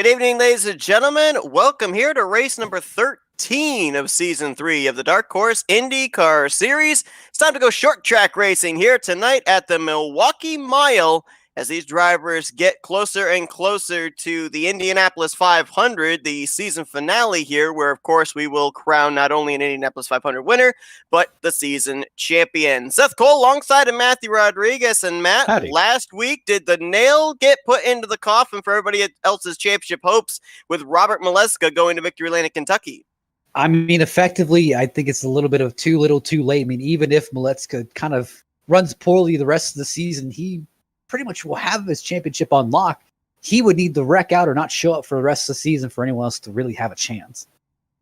Good evening, ladies and gentlemen. Welcome here to race number 13 of Season 3 of the Dark Horse IndyCar Series. It's time to go short track racing here tonight at the Milwaukee Mile as these drivers get closer and closer to the Indianapolis 500, the season finale here, where, of course, we will crown not only an Indianapolis 500 winner, but the season champion. Seth Cole alongside of Matthew Rodriguez. And Matt, Howdy. Last week, did the nail get put into the coffin for everybody else's championship hopes with Robert Maleska going to Victory Lane at Kentucky? I mean, effectively, I think it's a little bit of too little too late. I mean, even if Maleska kind of runs poorly the rest of the season, he pretty much will have his championship on lock. He would need to wreck out or not show up for the rest of the season for anyone else to really have a chance.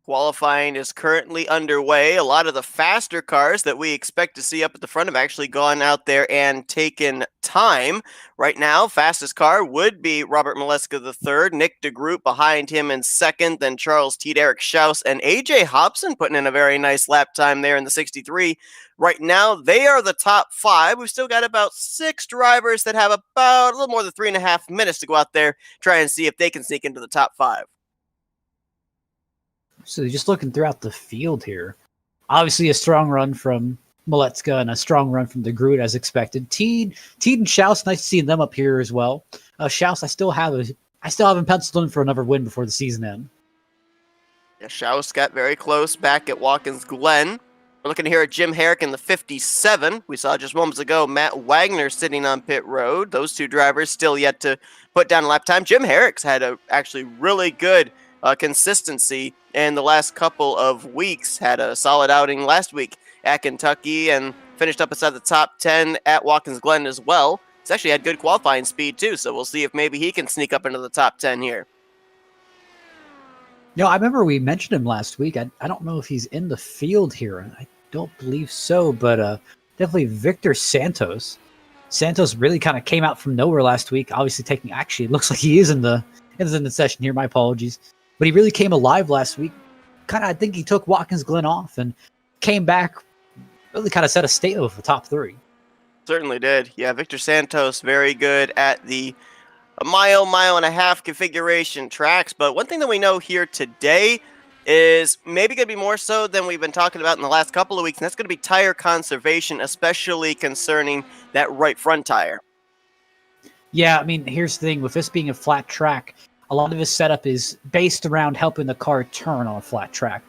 Qualifying is currently underway. A lot of the faster cars that we expect to see up at the front have actually gone out there and taken time. Right now, fastest car would be Robert Maleska III, Nick DeGroot behind him in second, then Charles T. Derek Schaus and AJ Hobson putting in a very nice lap time there in the 63. Right now, they are the top five. We've still got about 6 drivers that have about a little more than 3.5 minutes to go out there, try and see if they can sneak into the top 5. So just looking throughout the field here, obviously a strong run from Maleska and a strong run from DeGroot as expected. Teed and Schaus, nice seeing them up here as well. Schaus, I still have him penciled in for another win before the season ends. Yeah, Schaus got very close back at Watkins Glen. We're looking here at Jim Herrick in the 57. We saw just moments ago Matt Wagner sitting on pit road. Those two drivers still yet to put down a lap time. Jim Herrick's had a actually really good consistency in the last couple of weeks. Had a solid outing last week at Kentucky and finished up inside the top 10 at Watkins Glen as well. He's actually had good qualifying speed too, so we'll see if maybe he can sneak up into the top 10 here. No, I remember we mentioned him last week. I don't know if he's in the field here. I don't believe so, but definitely Victor Santos. Santos really kind of came out from nowhere last week. Obviously it looks like he is in the session here. My apologies. But he really came alive last week. I think he took Watkins Glen off and came back, really kind of set a statement with the top 3. Certainly did. Yeah, Victor Santos, very good at the mile and a half configuration tracks. But one thing that we know here today is maybe going to be more so than we've been talking about in the last couple of weeks, and that's going to be tire conservation, especially concerning that right front tire. Yeah, I mean, here's the thing. With this being a flat track, a lot of his setup is based around helping the car turn on a flat track.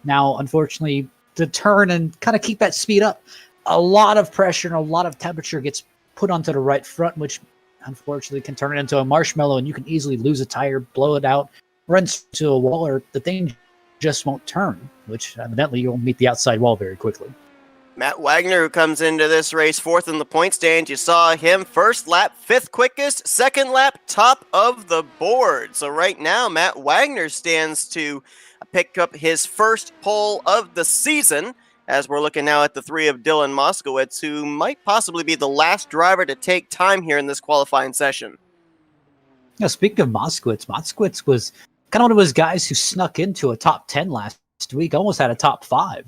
Now, unfortunately, to turn and kind of keep that speed up, a lot of pressure and a lot of temperature gets put onto the right front, which unfortunately can turn it into a marshmallow, and you can easily lose a tire, blow it out, run into a wall, or the thing just won't turn, which evidently you'll meet the outside wall very quickly. Matt Wagner, who comes into this race 4th in the point stand, you saw him first lap, 5th quickest, second lap, top of the board. So right now, Matt Wagner stands to pick up his first pole of the season, as we're looking now at the 3 of Dylan Moskowitz, who might possibly be the last driver to take time here in this qualifying session. Now, speaking of Moskowitz was kind of one of those guys who snuck into a top 10 last week, almost had a top 5.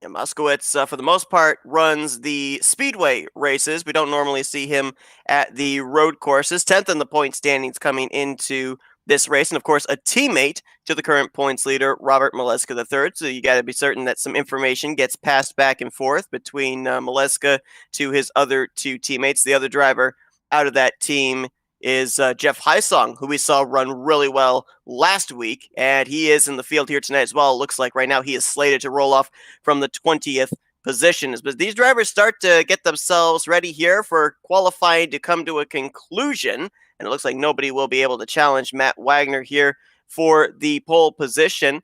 Yeah, Moskowitz, for the most part, runs the speedway races. We don't normally see him at the road courses. 10th in the point standings coming into this race, and of course a teammate to the current points leader, Robert Maleska III. So you got to be certain that some information gets passed back and forth between Maleska to his other 2 teammates. The other driver out of that team is Jeff Heisong, who we saw run really well last week, and he is in the field here tonight as well. It looks like right now he is slated to roll off from the 20th position. But these drivers start to get themselves ready here for qualifying to come to a conclusion, and it looks like nobody will be able to challenge Matt Wagner here for the pole position.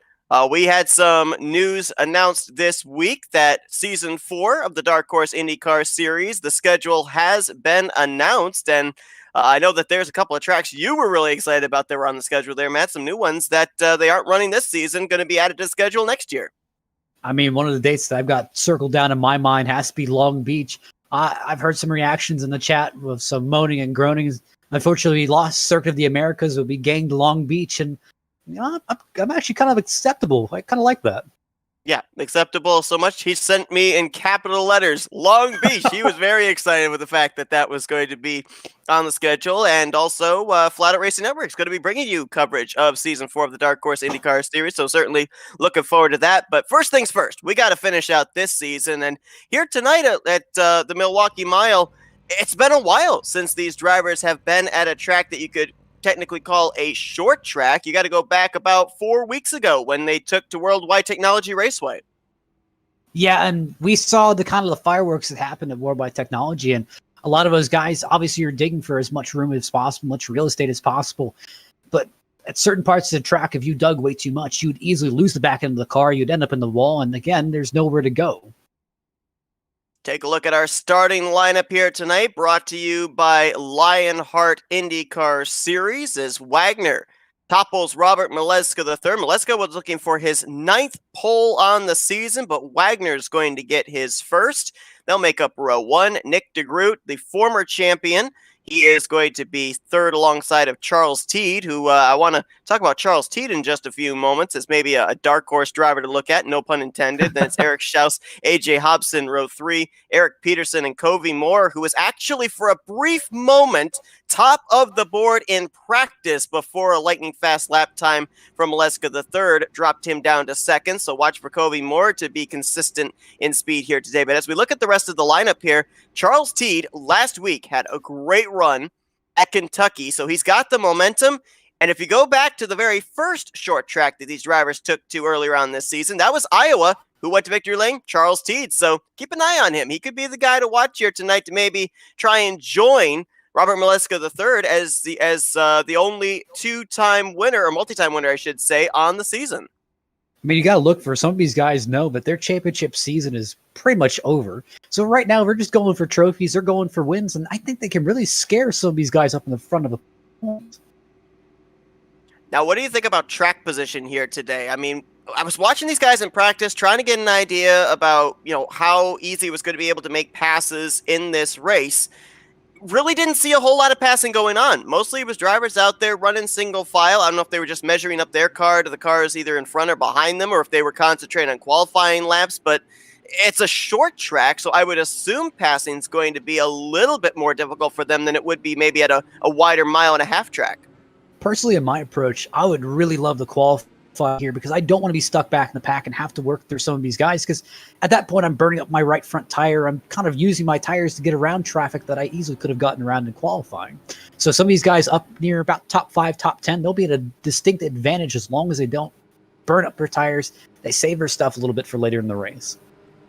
We had some news announced this week that Season 4 of the Dark Horse IndyCar Series, the schedule has been announced, and I know that there's a couple of tracks you were really excited about that were on the schedule there, Matt. Some new ones that they aren't running this season, going to be added to the schedule next year. I mean, one of the dates that I've got circled down in my mind has to be Long Beach. I've heard some reactions in the chat with some moaning and groaning. Unfortunately, lost Circuit of the Americas will be gained to Long Beach, and I'm actually kind of acceptable. I kind of like that. Yeah, acceptable so much. He sent me in capital letters, Long Beach. He was very excited with the fact that that was going to be on the schedule. And also, Flat Out Racing Network is going to be bringing you coverage of Season 4 of the Dark Horse IndyCar Series. So certainly looking forward to that. But first things first, we got to finish out this season. And here tonight at the Milwaukee Mile, it's been a while since these drivers have been at a track that you could technically call a short track. You got to go back about 4 weeks ago when they took to Worldwide Technology Raceway. Yeah, and we saw the kind of the fireworks that happened at Worldwide Technology, and a lot of those guys, obviously, you're digging for as much room as possible, much real estate as possible. But at certain parts of the track, if you dug way too much, you'd easily lose the back end of the car. You'd end up in the wall, and again, there's nowhere to go. Take a look at our starting lineup here tonight, brought to you by Lionheart IndyCar Series, as Wagner topples Robert Mileska III. Mileska was looking for his 9th pole on the season, but Wagner's going to get his first. They'll make up row 1. Nick DeGroot, the former champion, he is going to be third alongside of Charles Teed, who I want to talk about Charles Teed in just a few moments as maybe a dark horse driver to look at, no pun intended. Then it's Eric Schaus, AJ Hobson, row 3, Eric Peterson, and Covey Moore, who was actually for a brief moment top of the board in practice before a lightning fast lap time from Mileska III dropped him down to second. So watch for Covey Moore to be consistent in speed here today. But as we look at the rest of the lineup here, Charles Teed last week had a great run at Kentucky, so he's got the momentum. And if you go back to the very first short track that these drivers took to earlier on this season, that was Iowa. Who went to victory lane? Charles Teed. So keep an eye on him. He could be the guy to watch here tonight to maybe try and join Robert Mileska III as the only two-time winner, or multi-time winner, I should say, on the season. I mean, you got to look for some of these guys know that their championship season is pretty much over. So right now, they're just going for trophies. They're going for wins, and I think they can really scare some of these guys up in the front of the point. Now, what do you think about track position here today? I mean, I was watching these guys in practice, trying to get an idea about, how easy it was going to be able to make passes in this race. Really didn't see a whole lot of passing going on. Mostly it was drivers out there running single file. I don't know if they were just measuring up their car to the cars either in front or behind them, or if they were concentrating on qualifying laps, but it's a short track, so I would assume passing is going to be a little bit more difficult for them than it would be maybe at a wider 1.5 mile track. Personally, in my approach, I would really love to qualify here because I don't want to be stuck back in the pack and have to work through some of these guys, because at that point I'm burning up my right front tire. I'm kind of using my tires to get around traffic that I easily could have gotten around in qualifying. So some of these guys up near about top 5, top 10, they'll be at a distinct advantage as long as they don't burn up their tires. They save their stuff a little bit for later in the race.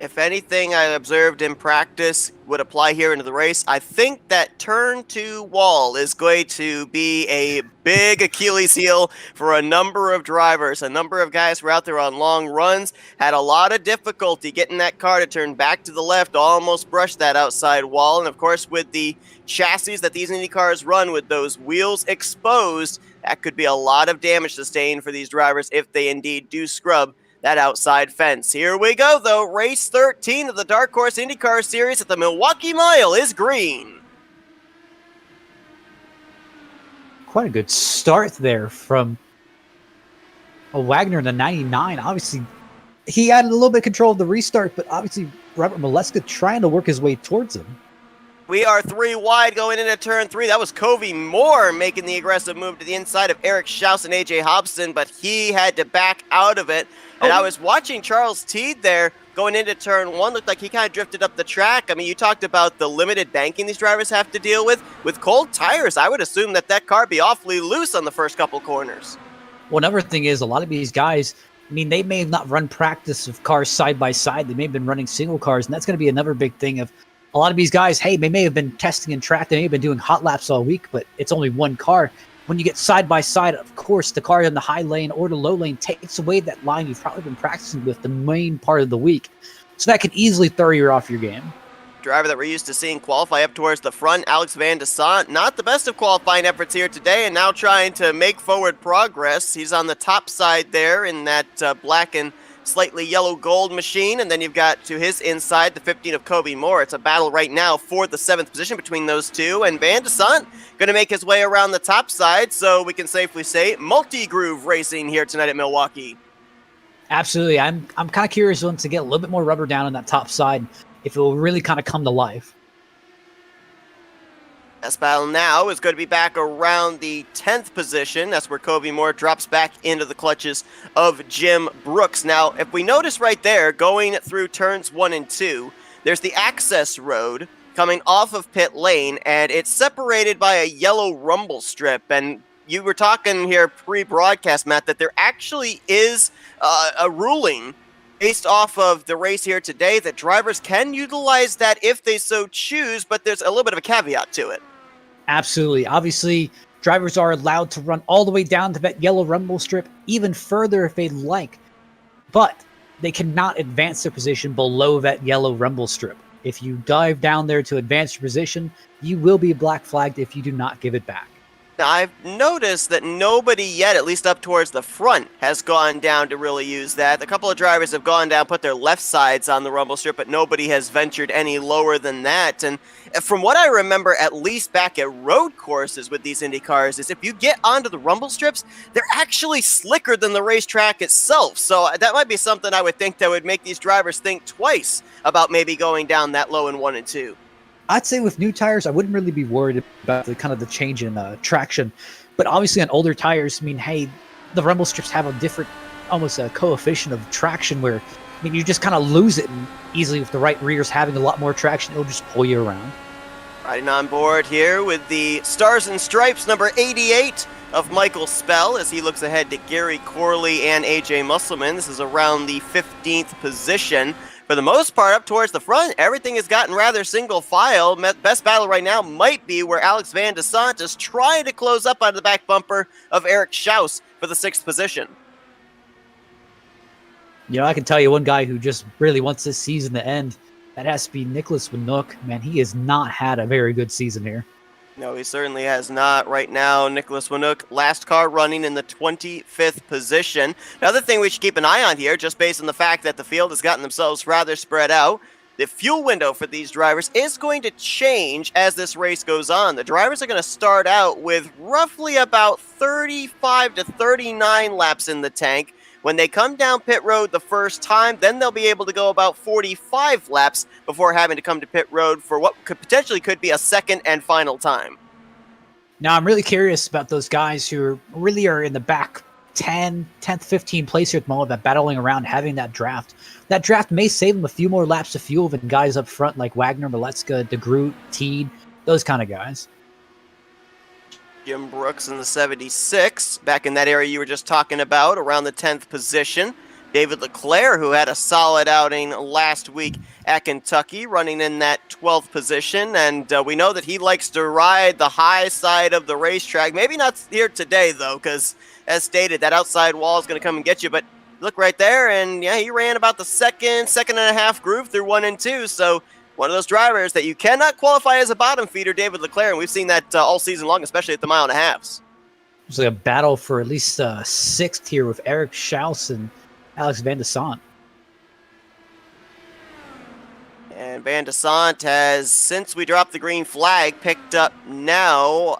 If anything I observed in practice would apply here into the race, I think that turn 2 wall is going to be a big Achilles heel for a number of drivers. A number of guys who were out there on long runs had a lot of difficulty getting that car to turn back to the left, almost brushed that outside wall. And of course, with the chassis that these Indy cars run with those wheels exposed, that could be a lot of damage sustained for these drivers if they indeed do scrub that outside fence. Here we go, though. Race 13 of the Dark Horse IndyCar Series at the Milwaukee Mile is green. Quite a good start there from a Wagner in the 99. Obviously, he had a little bit of control of the restart, but obviously Robert Mileska trying to work his way towards him. We are 3 wide going into turn 3. That was Covey Moore making the aggressive move to the inside of Eric Schaus and AJ Hobson, but he had to back out of it. And I was watching Charles Teed there going into turn 1. Looked like he kind of drifted up the track. I mean, you talked about the limited banking these drivers have to deal with. With cold tires, I would assume that car be awfully loose on the first couple corners. Well, another thing is a lot of these guys, I mean, they may have not run practice of cars side by side. They may have been running single cars, and that's going to be another big thing of a lot of these guys, hey, they may have been testing in track. They may have been doing hot laps all week, but it's only one car. When you get side by side, of course, the car in the high lane or the low lane takes away that line you've probably been practicing with the main part of the week. So that could easily throw you off your game. Driver that we're used to seeing qualify up towards the front, Alex Van de Sant, not the best of qualifying efforts here today, and now trying to make forward progress. He's on the top side there in that black and slightly yellow gold machine, and then you've got to his inside the 15 of Covey Moore. It's a battle right now for the 7th position between those two, and Van de Sant going to make his way around the top side, so we can safely say multi-groove racing here tonight at Milwaukee. Absolutely. I'm kind of curious once to get a little bit more rubber down on that top side, if it will really kind of come to life. This battle now is going to be back around the 10th position. That's where Kobe Moore drops back into the clutches of Jim Brooks. Now, if we notice right there, going through turns 1 and 2, there's the access road coming off of pit lane, and it's separated by a yellow rumble strip. And you were talking here pre-broadcast, Matt, that there actually is a ruling based off of the race here today that drivers can utilize that if they so choose, but there's a little bit of a caveat to it. Absolutely. Obviously, drivers are allowed to run all the way down to that yellow rumble strip, even further if they'd like, but they cannot advance their position below that yellow rumble strip. If you dive down there to advance your position, you will be black flagged if you do not give it back. Now, I've noticed that nobody yet, at least up towards the front, has gone down to really use that. A couple of drivers have gone down, put their left sides on the rumble strip, but nobody has ventured any lower than that. And from what I remember, at least back at road courses with these Indy cars, is if you get onto the rumble strips, they're actually slicker than the racetrack itself. So that might be something I would think that would make these drivers think twice about maybe going down that low in 1 and 2. I'd say with new tires, I wouldn't really be worried about the kind of the change in traction. But obviously on older tires, I mean, hey, the rumble strips have a different, almost a coefficient of traction where, I mean, you just kind of lose it and easily with the right rears having a lot more traction, it'll just pull you around. Riding on board here with the Stars and Stripes number 88 of Michael Spell as he looks ahead to Gary Corley and AJ Musselman. This is around the 15th position. For the most part, up towards the front, everything has gotten rather single file. Best battle right now might be where Alex Van de Sant is trying to close up on the back bumper of Eric Schaus for the 6th position. You know, I can tell you one guy who just really wants this season to end. That has to be Nicholas Winook. Man, he has not had a very good season here. No, he certainly has not. Right now, Nicholas Winook, last car running in the 25th position. Another thing we should keep an eye on here, just based on the fact that the field has gotten themselves rather spread out, the fuel window for these drivers is going to change as this race goes on. The drivers are going to start out with roughly about 35 to 39 laps in the tank. When they come down pit road the first time, then they'll be able to go about 45 laps before having to come to pit road for what could potentially be a second and final time. Now, I'm really curious about those guys who really are in the back 10th, 15th place here at the moment, that battling around, having that draft. That draft may save them a few more laps of fuel than guys up front like Wagner, Maletska, DeGroot, Teed, those kind of guys. Jim Brooks in the 76, back in that area you were just talking about, around the 10th position. David Leclerc, who had a solid outing last week at Kentucky, running in that 12th position. And we know that he likes to ride the high side of the racetrack. Maybe not here today, though, because as stated, that outside wall is going to come and get you. But look right there, and yeah, he ran about the second and a half groove through 1 and 2. So one of those drivers that you cannot qualify as a bottom feeder, David Leclerc, and we've seen that all season long, especially at the mile and a halves. It's like a battle for at least 6th here with Eric Schaus and Alex Van de Sant. And Van de Sant has, since we dropped the green flag, picked up now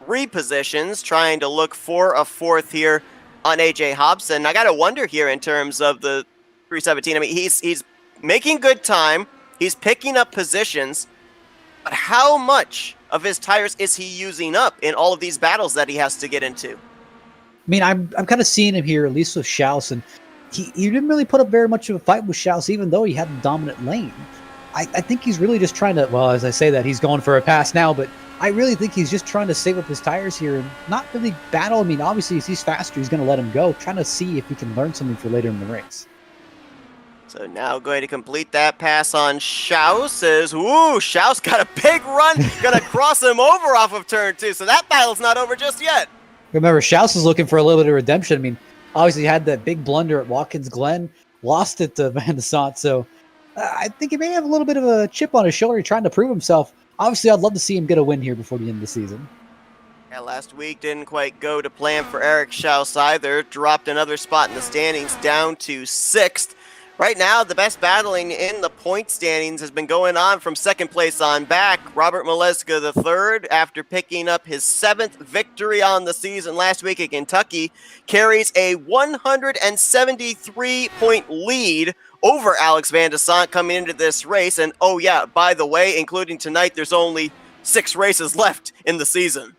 3 positions, trying to look for a 4th here on AJ Hobson. I got to wonder here in terms of the 317. I mean, he's making good time. He's picking up positions, but how much of his tires is he using up in all of these battles that he has to get into? I mean, I'm kind of seeing him here, at least with Schaus, and he didn't really put up very much of a fight with Schaus, even though he had the dominant lane. I think he's really just trying to, well, as I say that, he's going for a pass now, but I really think he's just trying to save up his tires here and not really battle. I mean, obviously, if he's faster, he's going to let him go, trying to see if he can learn something for later in the race. So now going to complete that pass on Schaus is, Schaus got a big run, going to cross him over off of turn 2. So that battle's not over just yet. Remember, Schaus is looking for a little bit of redemption. I mean, obviously he had that big blunder at Watkins Glen, lost it to Van de Sant. So I think he may have a little bit of a chip on his shoulder trying to prove himself. Obviously, I'd love to see him get a win here before the end of the season. Yeah, last week didn't quite go to plan for Eric Schaus either. Dropped another spot in the standings down to 6th. Right now, the best battling in the point standings has been going on from second place on back. Robert Maleska III, after picking up his 7th victory on the season last week at Kentucky, carries a 173-point lead over Alex Van de Sant coming into this race. And oh yeah, by the way, including tonight, there's only 6 races left in the season.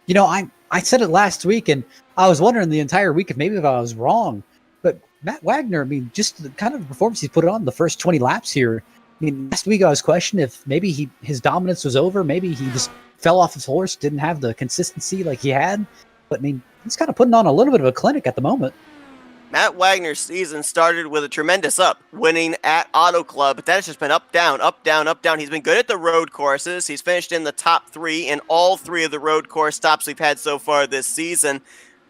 You know, I said it last week, and I was wondering the entire week if maybe I was wrong. But Matt Wagner, I mean, just the kind of performance he's put on the first 20 laps here. I mean, last week I was questioning if maybe his dominance was over. Maybe he just fell off his horse, didn't have the consistency like he had. But I mean, he's kind of putting on a little bit of a clinic at the moment. Matt Wagner's season started with a tremendous up, winning at Auto Club, but that has just been up, down, up, down, up, down. He's been good at the road courses. He's finished in the top 3 in all 3 of the road course stops we've had so far this season.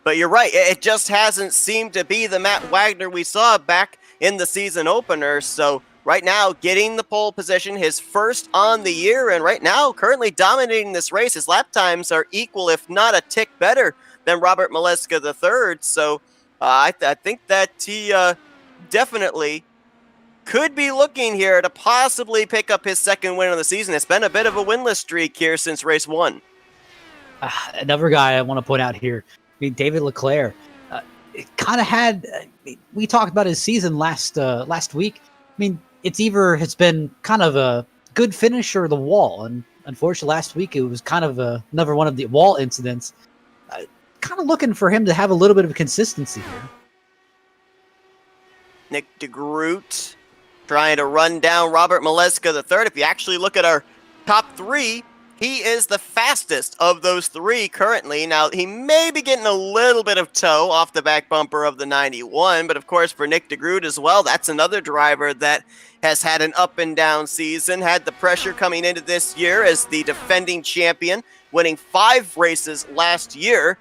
But you're right, it just hasn't seemed to be the Matt Wagner we saw back in the season opener. So right now, getting the pole position, his first on the year, and right now, currently dominating this race. His lap times are equal, if not a tick better, than Robert Maleska III. So I think that he definitely could be looking here to possibly pick up his 2nd win of the season. It's been a bit of a winless streak here since race 1. Another guy I want to point out here, I mean, David Leclerc, kind of had. We talked about his season last week. I mean, it's been kind of a good finish or the wall, and unfortunately, last week it was kind of another one of the wall incidents. Kind of looking for him to have a little bit of consistency here. Nick DeGroot trying to run down Robert Maleska III. If you actually look at our top 3. He is the fastest of those 3 currently. Now, he may be getting a little bit of toe off the back bumper of the 91, but of course for Nick DeGroot as well, that's another driver that has had an up and down season, had the pressure coming into this year as the defending champion, winning 5 races last year.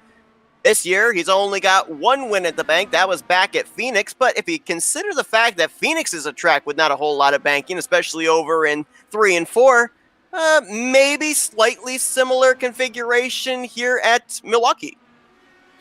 This year, he's only got 1 win at the bank. That was back at Phoenix, but if you consider the fact that Phoenix is a track with not a whole lot of banking, especially over in 3 and 4, maybe slightly similar configuration here at Milwaukee.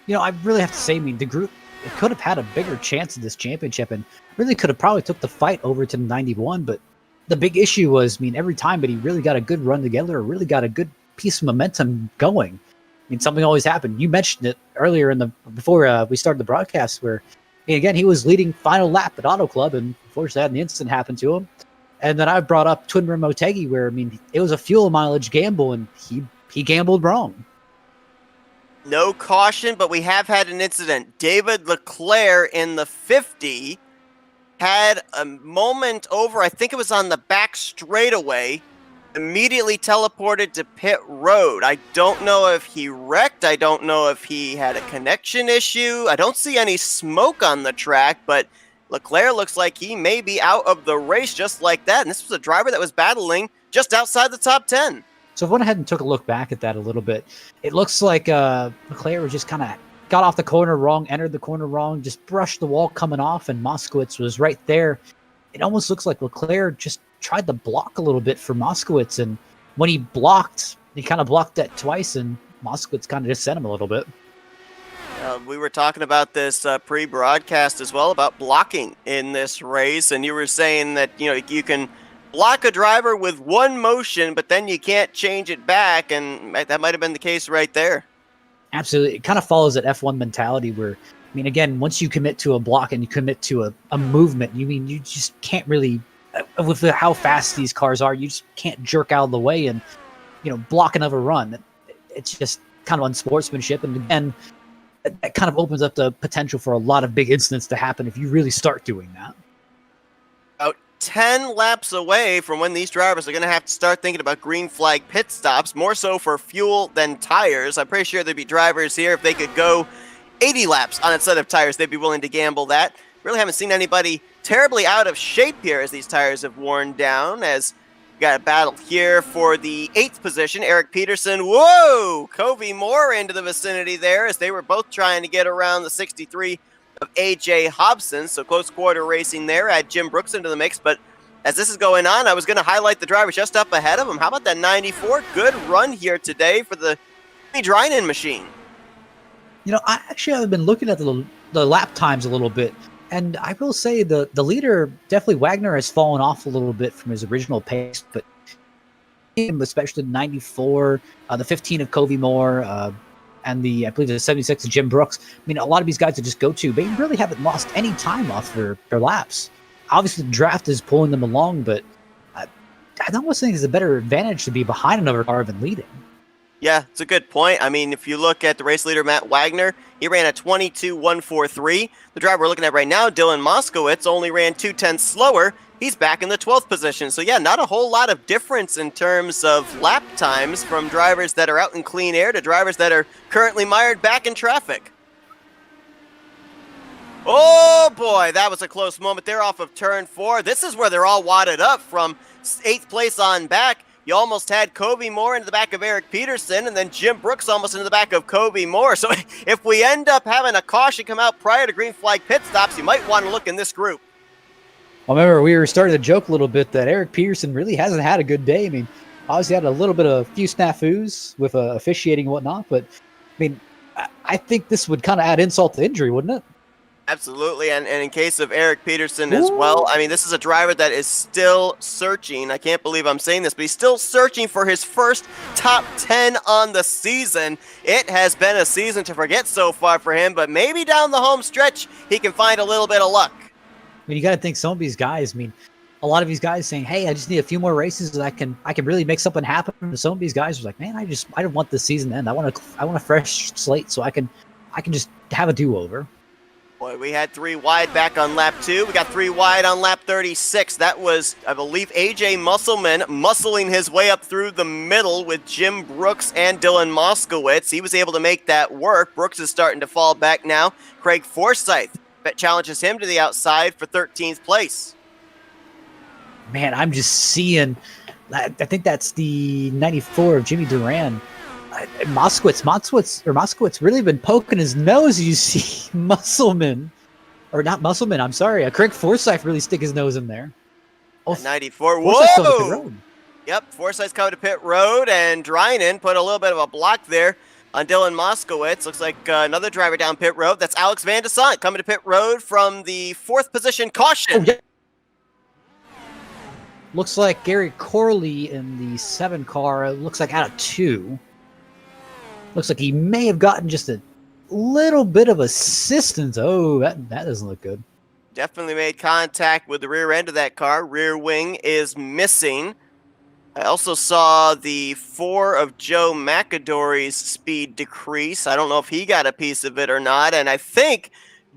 You know, I really have to say, I mean, DeGroot could have had a bigger chance of this championship and really could have probably took the fight over to the 91. But the big issue was, I mean, every time, but he really got a good run together, or really got a good piece of momentum going. I mean, something always happened. You mentioned it earlier before we started the broadcast, where, I mean, again, he was leading final lap at Auto Club, and unfortunately, an incident happened to him. And then I brought up Twin Rim Motegi, where, I mean, it was a fuel mileage gamble, and he gambled wrong. No caution, but we have had an incident. David Leclerc in the 50 had a moment over, I think it was on the back straightaway, immediately teleported to pit road. I don't know if he wrecked. I don't know if he had a connection issue. I don't see any smoke on the track, but Leclerc looks like he may be out of the race just like that. And this was a driver that was battling just outside the top 10. So I went ahead and took a look back at that a little bit. It looks like Leclerc was just kind of got off the corner wrong, entered the corner wrong, just brushed the wall coming off, and Moskowitz was right there. It almost looks like Leclerc just tried to block a little bit for Moskowitz, and when he blocked, he kind of blocked that twice, and Moskowitz kind of just sent him a little bit. We were talking about this pre-broadcast as well, about blocking in this race, and you were saying that, you know, you can block a driver with one motion, but then you can't change it back, and that might have been the case right there. Absolutely. It kind of follows that F1 mentality where, I mean, again, once you commit to a block and you commit to a movement, you just can't really, with how fast these cars are, you just can't jerk out of the way and, you know, block another run. It's just kind of unsportsmanship, and again, that kind of opens up the potential for a lot of big incidents to happen if you really start doing that. About 10 laps away from when these drivers are going to have to start thinking about green flag pit stops, more so for fuel than tires. I'm pretty sure there'd be drivers here, if they could go 80 laps on a set of tires, they'd be willing to gamble that. Really haven't seen anybody terribly out of shape here as these tires have worn down, as we got a battle here for the 8th position. Eric Peterson, whoa! Covey Moore into the vicinity there, as they were both trying to get around the 63 of A.J. Hobson. So close quarter racing there. Add Jim Brooks into the mix, but as this is going on, I was going to highlight the drivers just up ahead of him. How about that 94? Good run here today for the Drinan machine. You know, I actually have been looking at the lap times a little bit, And I will say the leader, definitely Wagner, has fallen off a little bit from his original pace, but especially the 94, the 15 of Covey Moore, and I believe the 76 of Jim Brooks. I mean, a lot of these guys that just go to, they really haven't lost any time off their laps. Obviously, the draft is pulling them along, but I almost think it's a better advantage to be behind another car than leading. Yeah, it's a good point. I mean, if you look at the race leader, Matt Wagner, he ran a 22.143. The driver we're looking at right now, Dylan Moskowitz, only ran 2/10 slower. He's back in the 12th position. So yeah, not a whole lot of difference in terms of lap times from drivers that are out in clean air to drivers that are currently mired back in traffic. Oh boy, that was a close moment there off of turn 4. This is where they're all wadded up from 8th place on back. You almost had Covey Moore into the back of Eric Peterson, and then Jim Brooks almost into the back of Covey Moore. So if we end up having a caution come out prior to green flag pit stops, you might want to look in this group. I remember we were starting to joke a little bit that Eric Peterson really hasn't had a good day. I mean, obviously had a few snafus with officiating and whatnot, but I mean, I think this would kind of add insult to injury, wouldn't it? Absolutely, and in case of Eric Peterson as well, I mean, this is a driver that is still searching. I can't believe I'm saying this, but he's still searching for his first top 10 on the season. It has been a season to forget so far for him, but maybe down the home stretch, he can find a little bit of luck. I mean, you got to think some of these guys, I mean, a lot of these guys saying, hey, I just need a few more races and I can really make something happen. And some of these guys are like, man, I don't want this season to end. I want a fresh slate so I can just have a do-over. Boy, we had 3 wide back on lap 2. We got 3 wide on lap 36. That was, I believe, AJ Musselman muscling his way up through the middle with Jim Brooks and Dylan Moskowitz. He was able to make that work. Brooks is starting to fall back now. Craig Forsyth that challenges him to the outside for 13th place. Man, I'm just seeing, I think that's the 94 of Jimmy Duran. Moskowitz really been poking his nose. You see Musselman, or not Musselman, I'm sorry. Craig Forsyth really stick his nose in there. Oh, 94. Whoa! Yep, Forsyth's coming to pit road, and Drynan put a little bit of a block there on Dylan Moskowitz. Looks like another driver down pit road. That's Alex Van de Sant coming to pit road from the 4th position caution. Oh, yeah. Looks like Gary Corley in the 7 car. Looks like out of 2. Looks like he may have gotten just a little bit of assistance. Oh, that doesn't look good. Definitely made contact with the rear end of that car. Rear wing is missing. I also saw the 4 of Joe McAdory's speed decrease. I don't know if he got a piece of it or not. And I think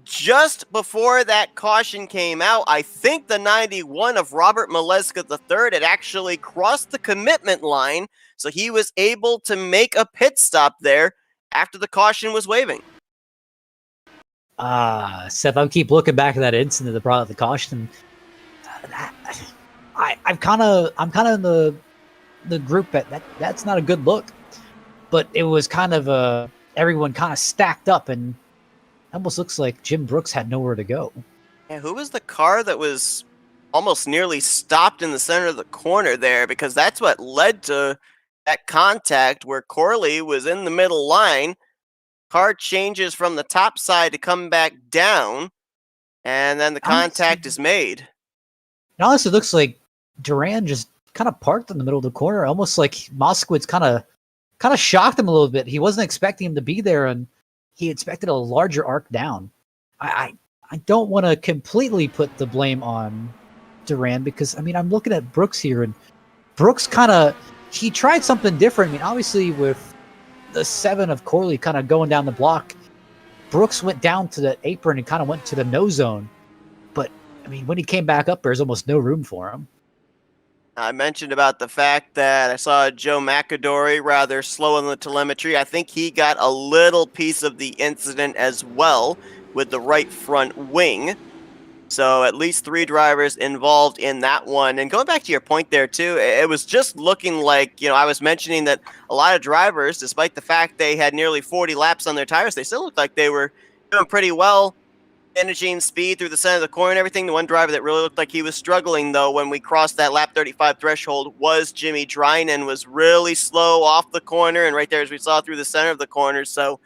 just before that caution came out, I think the 91 of Robert Maleska III had actually crossed the commitment line. So he was able to make a pit stop there after the caution was waving. Seth, I keep looking back at that incident that brought up the caution. I'm kind of in the group that's not a good look. But it was kind of everyone kind of stacked up, and it almost looks like Jim Brooks had nowhere to go. Yeah, who was the car that was almost nearly stopped in the center of the corner there? Because that's what led to that contact where Corley was in the middle line. Car changes from the top side to come back down, and then the contact is made. It honestly looks like Duran just kind of parked in the middle of the corner, almost like Moskowitz kind of shocked him a little bit. He wasn't expecting him to be there, and he expected a larger arc down. I don't want to completely put the blame on Duran because, I mean, I'm looking at Brooks here, and Brooks he tried something different. I mean, obviously with the 7 of Corley kind of going down the block, Brooks went down to the apron and kind of went to the no zone. But, I mean, when he came back up, there's almost no room for him. I mentioned about the fact that I saw Joe McAdory rather slow in the telemetry. I think he got a little piece of the incident as well with the right front wing. So at least 3 drivers involved in that one. And going back to your point there, too, it was just looking like, I was mentioning that a lot of drivers, despite the fact they had nearly 40 laps on their tires, they still looked like they were doing pretty well, managing speed through the center of the corner and everything. The one driver that really looked like he was struggling, though, when we crossed that lap 35 threshold was Jimmy Drynan. Was really slow off the corner, and right there as we saw through the center of the corner. So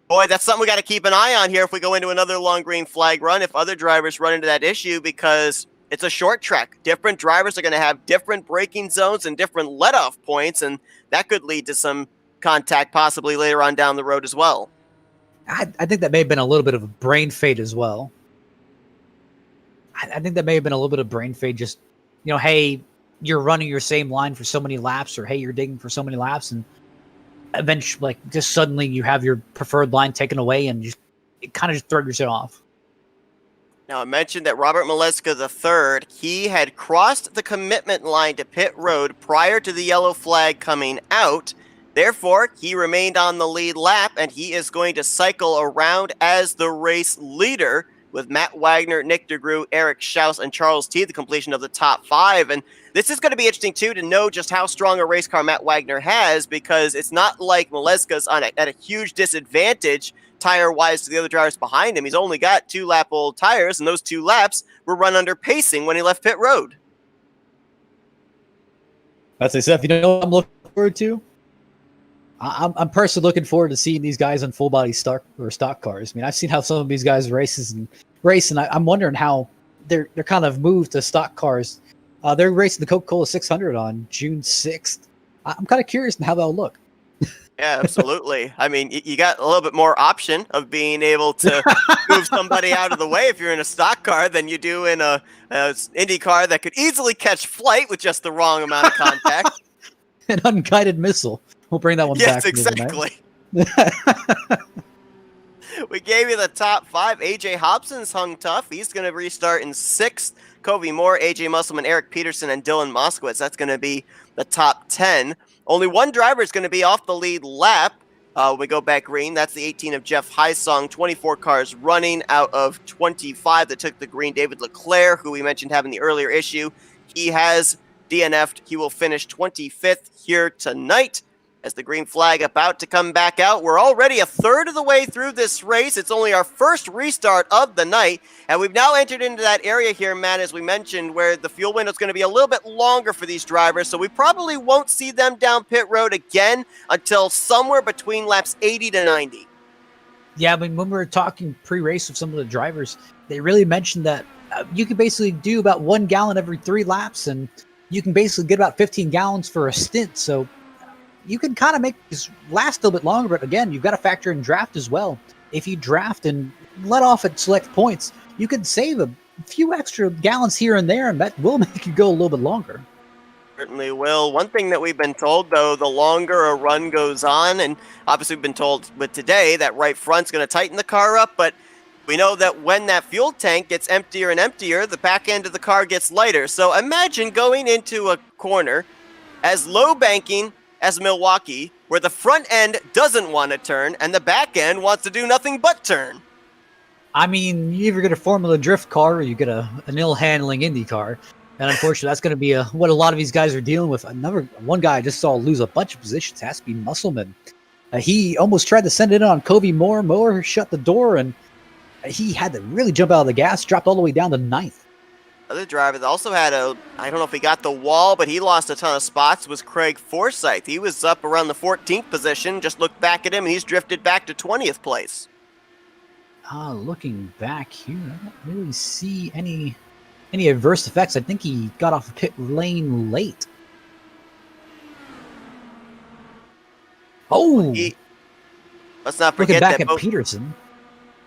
Boy, that's something we got to keep an eye on here if we go into another long green flag run, if other drivers run into that issue, because it's a short track. Different drivers are going to have different braking zones and different let-off points, and that could lead to some contact possibly later on down the road as well. I think that may have been a little bit of a brain fade as well. I think that may have been a little bit of brain fade. Just, hey, you're running your same line for so many laps, or hey, you're digging for so many laps, and eventually, just suddenly you have your preferred line taken away, and it kind of just throws you off. Now, I mentioned that Robert Maleska III, he had crossed the commitment line to pit road prior to the yellow flag coming out. Therefore, he remained on the lead lap, and he is going to cycle around as the race leader with Matt Wagner, Nick DeGroot, Eric Schaus, and Charles T, the completion of the top 5. And this is going to be interesting, too, to know just how strong a race car Matt Wagner has, because it's not like Maleska's at a huge disadvantage tire-wise to the other drivers behind him. He's only got 2-lap-old tires, and those 2 laps were run under pacing when he left pit road. That's it, Seth. You know what I'm looking forward to? I'm personally looking forward to seeing these guys on full-body stock cars. I mean, I've seen how some of these guys race, and I'm wondering how they're kind of moved to stock cars. They're racing the Coca-Cola 600 on June 6th. I'm kind of curious on how they'll look. Yeah, absolutely. I mean, you got a little bit more option of being able to move somebody out of the way if you're in a stock car than you do in a Indy car that could easily catch flight with just the wrong amount of contact. An unguided missile. We'll bring that one back. Yes, exactly. We gave you the top 5. AJ Hobson's hung tough. He's going to restart in 6th. Covey Moore, AJ Musselman, Eric Peterson, and Dylan Moskowitz. That's going to be the top 10. Only one driver is going to be off the lead lap. We go back green. That's the 18 of Jeff Heisong. 24 cars running out of 25 that took the green. David Leclerc, who we mentioned having the earlier issue, he has DNF'd. He will finish 25th here tonight. As the green flag about to come back out, we're already a third of the way through this race. It's only our first restart of the night, and we've now entered into that area here, Matt, as we mentioned, where the fuel window is going to be a little bit longer for these drivers, so we probably won't see them down pit road again until somewhere between laps 80 to 90. Yeah, I mean, when we were talking pre-race with some of the drivers, they really mentioned that you can basically do about 1 gallon every 3 laps, and you can basically get about 15 gallons for a stint, so you can kind of make this last a little bit longer, but again, you've got to factor in draft as well. If you draft and let off at select points, you can save a few extra gallons here and there, and that will make you go a little bit longer. Certainly will. One thing that we've been told, though, the longer a run goes on, and obviously we've been told with today that right front's going to tighten the car up, but we know that when that fuel tank gets emptier and emptier, the back end of the car gets lighter. So imagine going into a corner as low banking as Milwaukee, where the front end doesn't want to turn and the back end wants to do nothing but turn. I mean, you either get a Formula Drift car or you get an ill-handling Indy car. And unfortunately, that's going to be what a lot of these guys are dealing with. One guy I just saw lose a bunch of positions, has to be Musselman. He almost tried to send it on Covey Moore. Moore shut the door, and he had to really jump out of the gas, dropped all the way down to 9th. Other driver that also had I don't know if he got the wall, but he lost a ton of spots, was Craig Forsyth. He was up around the 14th position, just looked back at him, and he's drifted back to 20th place. Looking back here, I don't really see any adverse effects. I think he got off the pit lane late. Oh! Let's not forget back that at Peterson.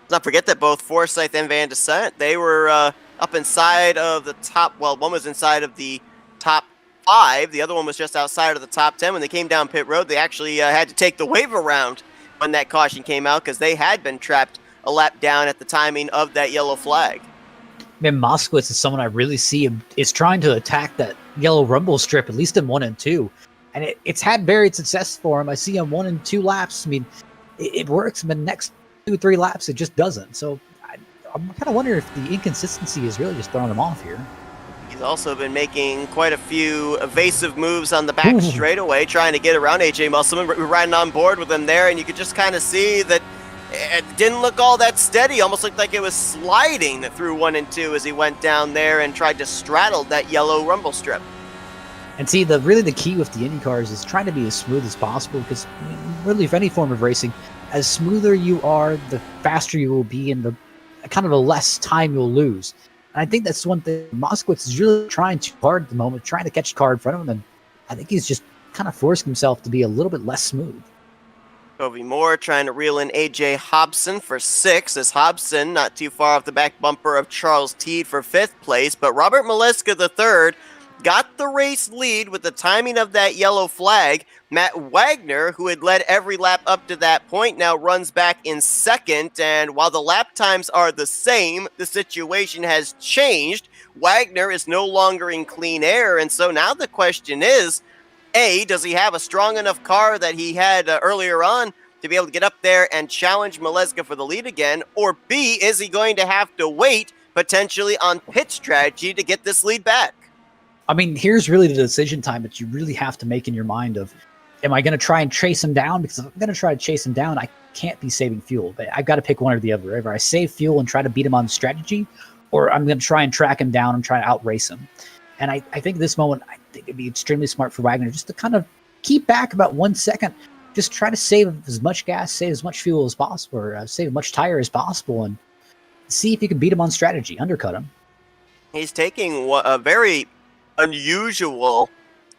Let's not forget that both Forsyth and Van Descent, they were up inside of the top, well, one was inside of the top 5, the other one was just outside of the top 10. When they came down pit road, they actually had to take the wave around when that caution came out because they had been trapped a lap down at the timing of that yellow flag. Man, Moskowitz is someone I really see is trying to attack that yellow rumble strip, at least in 1 and 2. And it's had varied success for him. I see him 1 and 2 laps. I mean, it works, but next 2 or 3 laps, it just doesn't. So I'm kind of wondering if the inconsistency is really just throwing him off here. He's also been making quite a few evasive moves on the back straightaway, trying to get around AJ Musselman. We're riding on board with him there, and you could just kind of see that it didn't look all that steady. Almost looked like it was sliding through 1 and 2 as he went down there and tried to straddle that yellow rumble strip. And see, the key with the Indy cars is trying to be as smooth as possible because really, if any form of racing, as smoother you are, the faster you will be, and the kind of the less time you'll lose. And I think that's one thing Moskowitz is really trying too hard at the moment, trying to catch a car in front of him, and I think he's just kind of forcing himself to be a little bit less smooth. Covey Moore trying to reel in A.J. Hobson for 6th, as Hobson not too far off the back bumper of Charles Teed for 5th place. But Robert Maleska III got the race lead with the timing of that yellow flag. Matt Wagner, who had led every lap up to that point, now runs back in 2nd. And while the lap times are the same, the situation has changed. Wagner is no longer in clean air. And so now the question is, A, does he have a strong enough car that he had earlier on to be able to get up there and challenge Maleska for the lead again? Or B, is he going to have to wait potentially on pit strategy to get this lead back? I mean, here's really the decision time that you really have to make in your mind of, am I going to try and chase him down? Because if I'm going to try to chase him down, I can't be saving fuel. But I've got to pick one or the other. Either I save fuel and try to beat him on strategy, or I'm going to try and track him down and try to outrace him. And I think at this moment, I think it'd be extremely smart for Wagner just to kind of keep back about 1 second, just try to save as much gas, save as much fuel as possible, or save as much tire as possible, and see if you can beat him on strategy, undercut him. He's taking a very unusual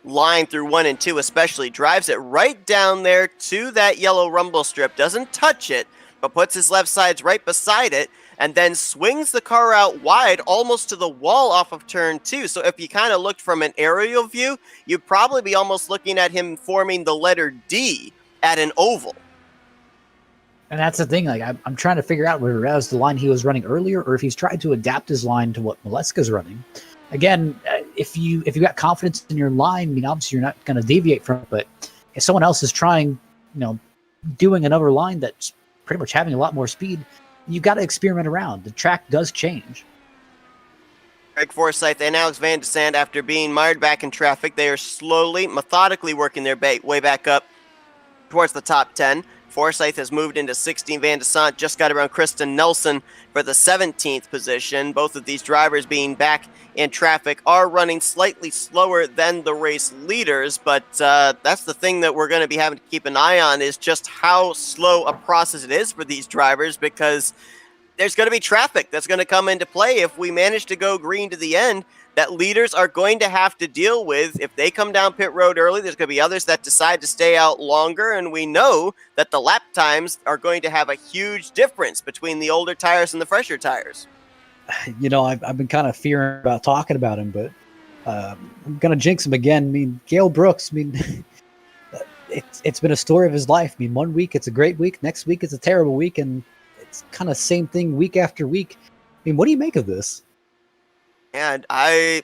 line through 1 and 2 especially, drives it right down there to that yellow rumble strip, doesn't touch it, but puts his left sides right beside it, and then swings the car out wide almost to the wall off of turn 2. So if you kind of looked from an aerial view, you'd probably be almost looking at him forming the letter D at an oval. And that's the thing, like I'm trying to figure out whether that was the line he was running earlier or if he's tried to adapt his line to what Maleska's running. Again, if you got confidence in your line, I mean, obviously you're not going to deviate from it, but if someone else is trying, doing another line that's pretty much having a lot more speed, you got to experiment around. The track does change. Greg Forsythe and Alex Van de Sande, after being mired back in traffic, they are slowly, methodically working their way back up towards the top 10. Forsythe has moved into 16. Van de Sande just got around Kristen Nelson for the 17th position. Both of these drivers being back in traffic are running slightly slower than the race leaders, but that's the thing that we're going to be having to keep an eye on, is just how slow a process it is for these drivers, because there's going to be traffic that's going to come into play. If we manage to go green to the end, that leaders are going to have to deal with. If they come down pit road early, there's going to be others that decide to stay out longer, and we know that the lap times are going to have a huge difference between the older tires and the fresher tires. I've been kind of fearing about talking about him, but I'm going to jinx him again. I mean, Gale Brooks, it's been a story of his life. I mean, 1 week it's a great week, next week it's a terrible week, and it's kind of same thing week after week. I mean, what do you make of this? And I've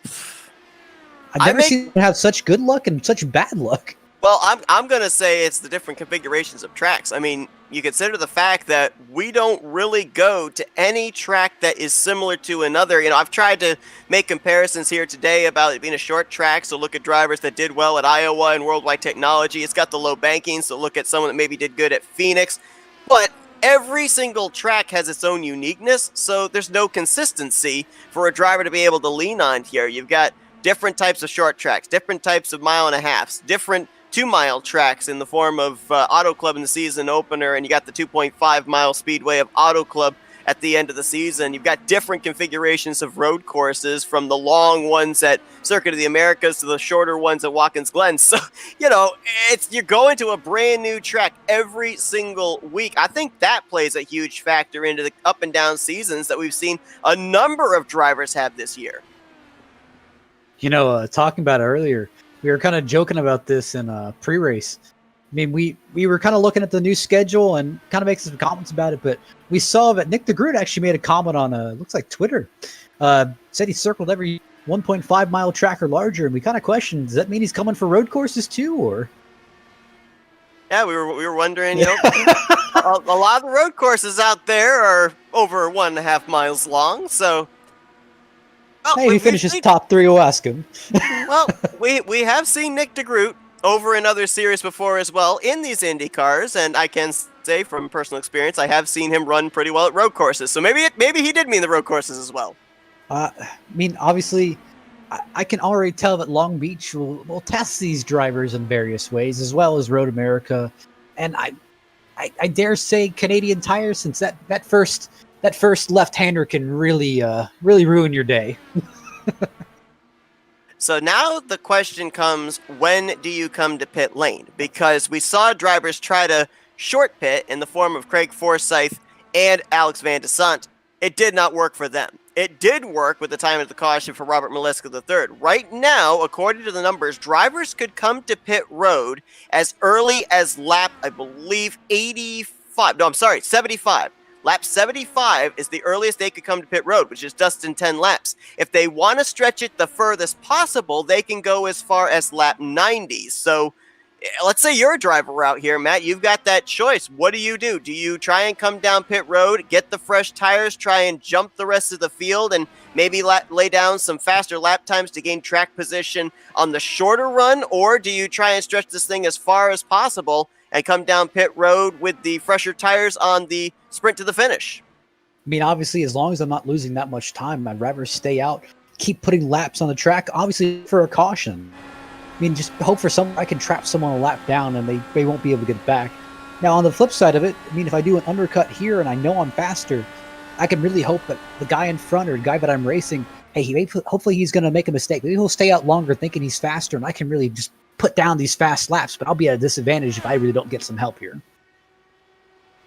never seen him have such good luck and such bad luck. Well, I'm going to say it's the different configurations of tracks. I mean, you consider the fact that we don't really go to any track that is similar to another. I've tried to make comparisons here today about it being a short track, so look at drivers that did well at Iowa and Worldwide Technology. It's got the low banking, so look at someone that maybe did good at Phoenix. But every single track has its own uniqueness, so there's no consistency for a driver to be able to lean on here. You've got different types of short tracks, different types of 1.5 miles, different 2-mile tracks in the form of Auto Club in the season opener, and you got the 2.5-mile speedway of Auto Club at the end of the season. You've got different configurations of road courses, from the long ones at Circuit of the Americas to the shorter ones at Watkins Glen. So, you're going to a brand new track every single week. I think that plays a huge factor into the up and down seasons that we've seen a number of drivers have this year. Talking about it earlier, we were kind of joking about this in pre-race. I mean, we were kind of looking at the new schedule and kind of making some comments about it, but we saw that Nick DeGroot actually made a comment on, looks like Twitter, said he circled every 1.5-mile track or larger, and we kind of questioned, does that mean he's coming for road courses too, or? Yeah, we were wondering, a lot of the road courses out there are over 1.5 miles long, so. Well, hey, he finishes top 3, we'll ask him. Well, we have seen Nick DeGroot over in other series before as well in these Indy cars, and I can say from personal experience, I have seen him run pretty well at road courses. So maybe he did mean the road courses as well. Obviously, I can already tell that Long Beach will test these drivers in various ways, as well as Road America. And I dare say Canadian Tire, since that first left-hander can really ruin your day. So now the question comes, when do you come to pit lane? Because we saw drivers try to short pit in the form of Craig Forsyth and Alex Van de Sant. It did not work for them. It did work with the time of the caution for Robert Miliska III. Right now, according to the numbers, drivers could come to pit road as early as lap, I believe, 75. Lap 75 is the earliest they could come to pit road, which is just in 10 laps. If they want to stretch it the furthest possible, they can go as far as lap 90. So let's say you're a driver out here, Matt. You've got that choice. What do? Do you try and come down pit road, get the fresh tires, try and jump the rest of the field, and maybe lay down some faster lap times to gain track position on the shorter run? Or do you try and stretch this thing as far as possible and come down pit road with the fresher tires on the sprint to the finish? I mean, obviously, as long as I'm not losing that much time, I'd rather stay out, keep putting laps on the track, obviously for a caution. I mean, just hope for I can trap someone a lap down and they won't be able to get back. Now, on the flip side of it, I mean, if I do an undercut here and I know I'm faster, I can really hope that the guy in front or the guy that I'm racing, hopefully he's going to make a mistake. Maybe he'll stay out longer thinking he's faster, and I can really just put down these fast laps, but I'll be at a disadvantage if I really don't get some help here.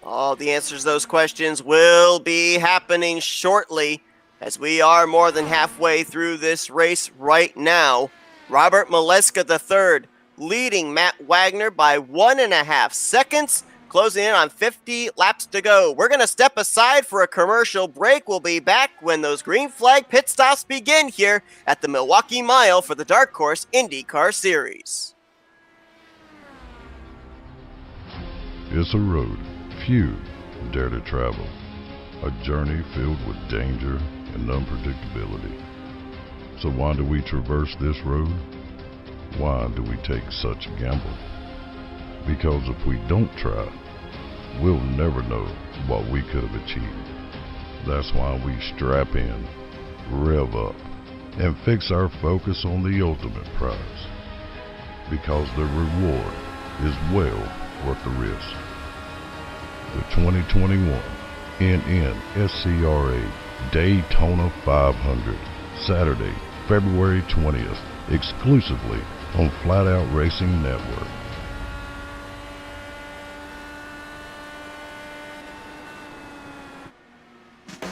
All the answers to those questions will be happening shortly, as we are more than halfway through this race right now. Robert Miliska III leading Matt Wagner by 1.5 seconds, closing in on 50 laps to go. We're going to step aside for a commercial break. We'll be back when those green flag pit stops begin here at the Milwaukee Mile for the Dark Horse IndyCar Series. It's a road few dare to travel, a journey filled with danger and unpredictability. So why do we traverse this road? Why do we take such a gamble? Because if we don't try, we'll never know what we could have achieved. That's why we strap in, rev up, and fix our focus on the ultimate prize. Because the reward is well worth the risk. The 2021 NNSCRA Daytona 500, Saturday, February 20th, exclusively on Flat Out Racing Network.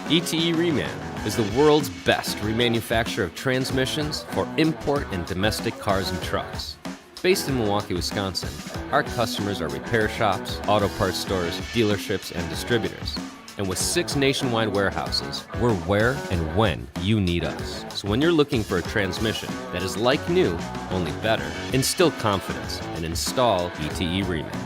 ETE Reman is the world's best remanufacturer of transmissions for import and domestic cars and trucks. Based in Milwaukee, Wisconsin, our customers are repair shops, auto parts stores, dealerships, and distributors. And with 6 nationwide warehouses, we're where and when you need us. So when you're looking for a transmission that is like new, only better, instill confidence and install ETE Reman.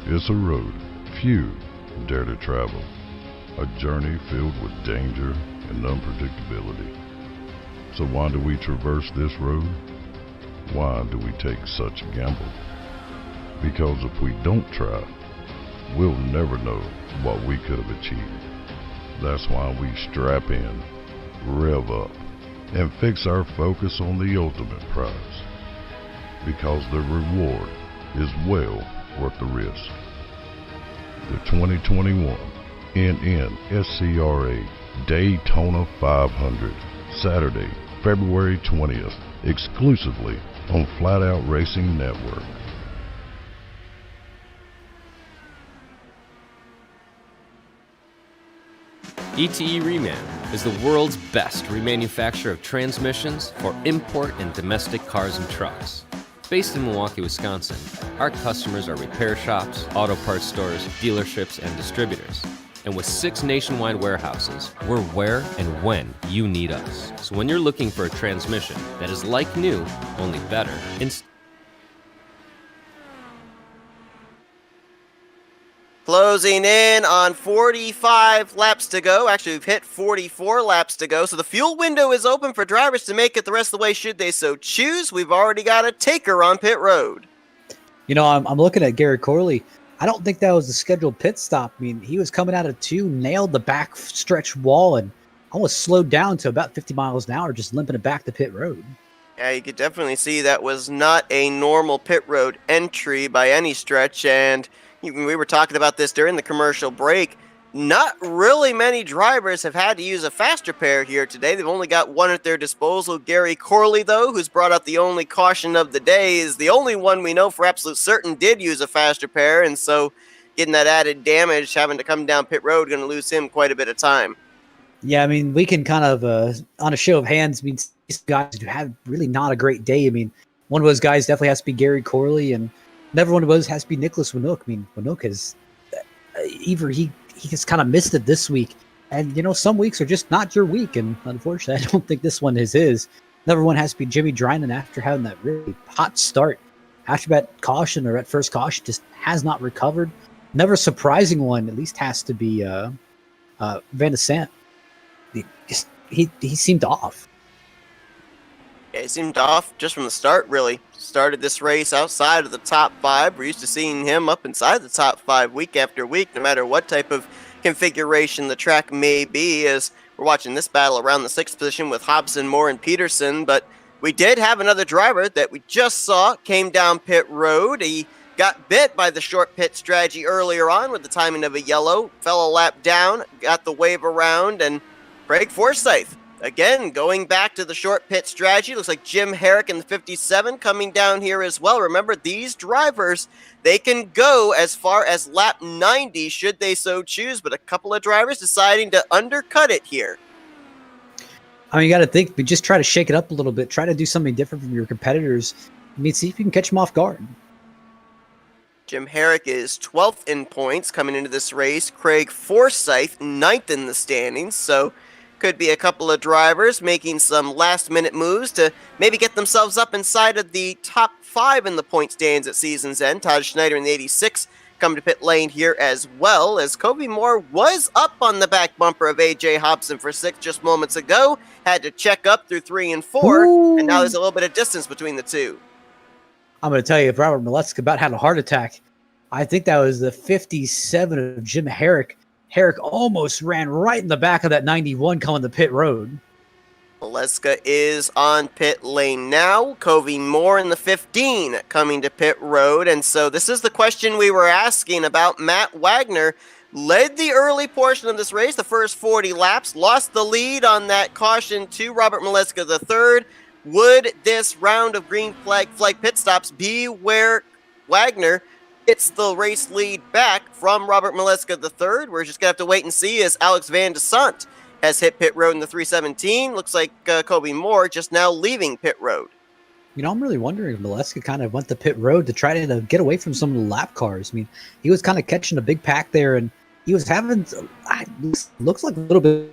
It's a road few dare to travel, a journey filled with danger and unpredictability. So why do we traverse this road? Why do we take such a gamble? Because if we don't try, we'll never know what we could have achieved. That's why we strap in, rev up, and fix our focus on the ultimate prize. Because the reward is well worth the risk. The 2021 NNSCRA Daytona 500, Saturday, February 20th, exclusively on Flat Out Racing Network. ETE Reman is the world's best remanufacturer of transmissions for import and domestic cars and trucks. Based in Milwaukee, Wisconsin, our customers are repair shops, auto parts stores, dealerships, and distributors. And with 6 nationwide warehouses, we're where and when you need us. So when you're looking for a transmission that is like new, only better, Closing in on 45 laps to go. Actually, we've hit 44 laps to go. So the fuel window is open for drivers to make it the rest of the way should they so choose. We've already got a taker on pit road. You know, I'm looking at Gary Corley. I don't think that was the scheduled pit stop. I mean, he was coming out of 2, nailed the back stretch wall, and almost slowed down to about 50 miles an hour, just limping it back to pit road. Yeah, you could definitely see that was not a normal pit road entry by any stretch, and we were talking about this during the commercial break. Not really many drivers have had to use a faster pair here today. They've only got one at their disposal. Gary Corley, though, who's brought out the only caution of the day, is the only one we know for absolute certain did use a faster pair, and so getting that added damage, having to come down pit road, going to lose him quite a bit of time. Yeah, I mean, we can kind of, on a show of hands, I mean, these guys who had really not a great day. I mean, one of those guys definitely has to be Gary Corley, and another one of those has to be Nicholas Winook. I mean, Winook is either he just kind of missed it this week, and you know, some weeks are just not your week, and unfortunately, I don't think this one is his. Another one has to be Jimmy Drynan after having that really hot start. After that caution or at first caution, just has not recovered. Another surprising one, at least, has to be Van de Sant. He seemed off. Yeah, he seemed off just from the start, really. Started this race outside of the top 5. We're used to seeing him up inside the top 5 week after week, no matter what type of configuration the track may be, as we're watching this battle around the 6th position with Hobson, Moore, and Peterson. But we did have another driver that we just saw came down pit road. He got bit by the short pit strategy earlier on with the timing of a yellow, fell a lap down, got the wave around, and Craig Forsyth, again, going back to the short pit strategy. Looks like Jim Herrick in the 57 coming down here as well. Remember, these drivers, they can go as far as lap 90 should they so choose, but a couple of drivers deciding to undercut it here. I mean, you got to think, but just try to shake it up a little bit. Try to do something different from your competitors. I mean, see if you can catch them off guard. Jim Herrick is 12th in points coming into this race. Craig Forsyth, 9th in the standings, so could be a couple of drivers making some last-minute moves to maybe get themselves up inside of the top 5 in the point stands at season's end. Todd Schneider in the 86 come to pit lane here as well, as Kobe Moore was up on the back bumper of A.J. Hobson for 6 just moments ago. Had to check up through 3 and 4, Ooh. and now there's a little bit of distance between the two. I'm going to tell you, if Robert Miletzka about had a heart attack, I think that was the 57 of Jim Herrick. Herrick almost ran right in the back of that 91 coming to pit road. Miletzka is on pit lane now. Covey Moore in the 15 coming to pit road. And so this is the question we were asking about. Matt Wagner led the early portion of this race, the first 40 laps, lost the lead on that caution to Robert Miletzka III. Would this round of green flag pit stops be where Wagner gets the race lead back from Robert Miletzka III? We're just going to have to wait and see, as Alex Van de Sant has hit pit road in the 317. Looks like Kobe Moore just now leaving pit road. You know, I'm really wondering if Miletzka kind of went to pit road to try to get away from some of the lap cars. I mean, he was kind of catching a big pack there, and he was having, looks like a little bit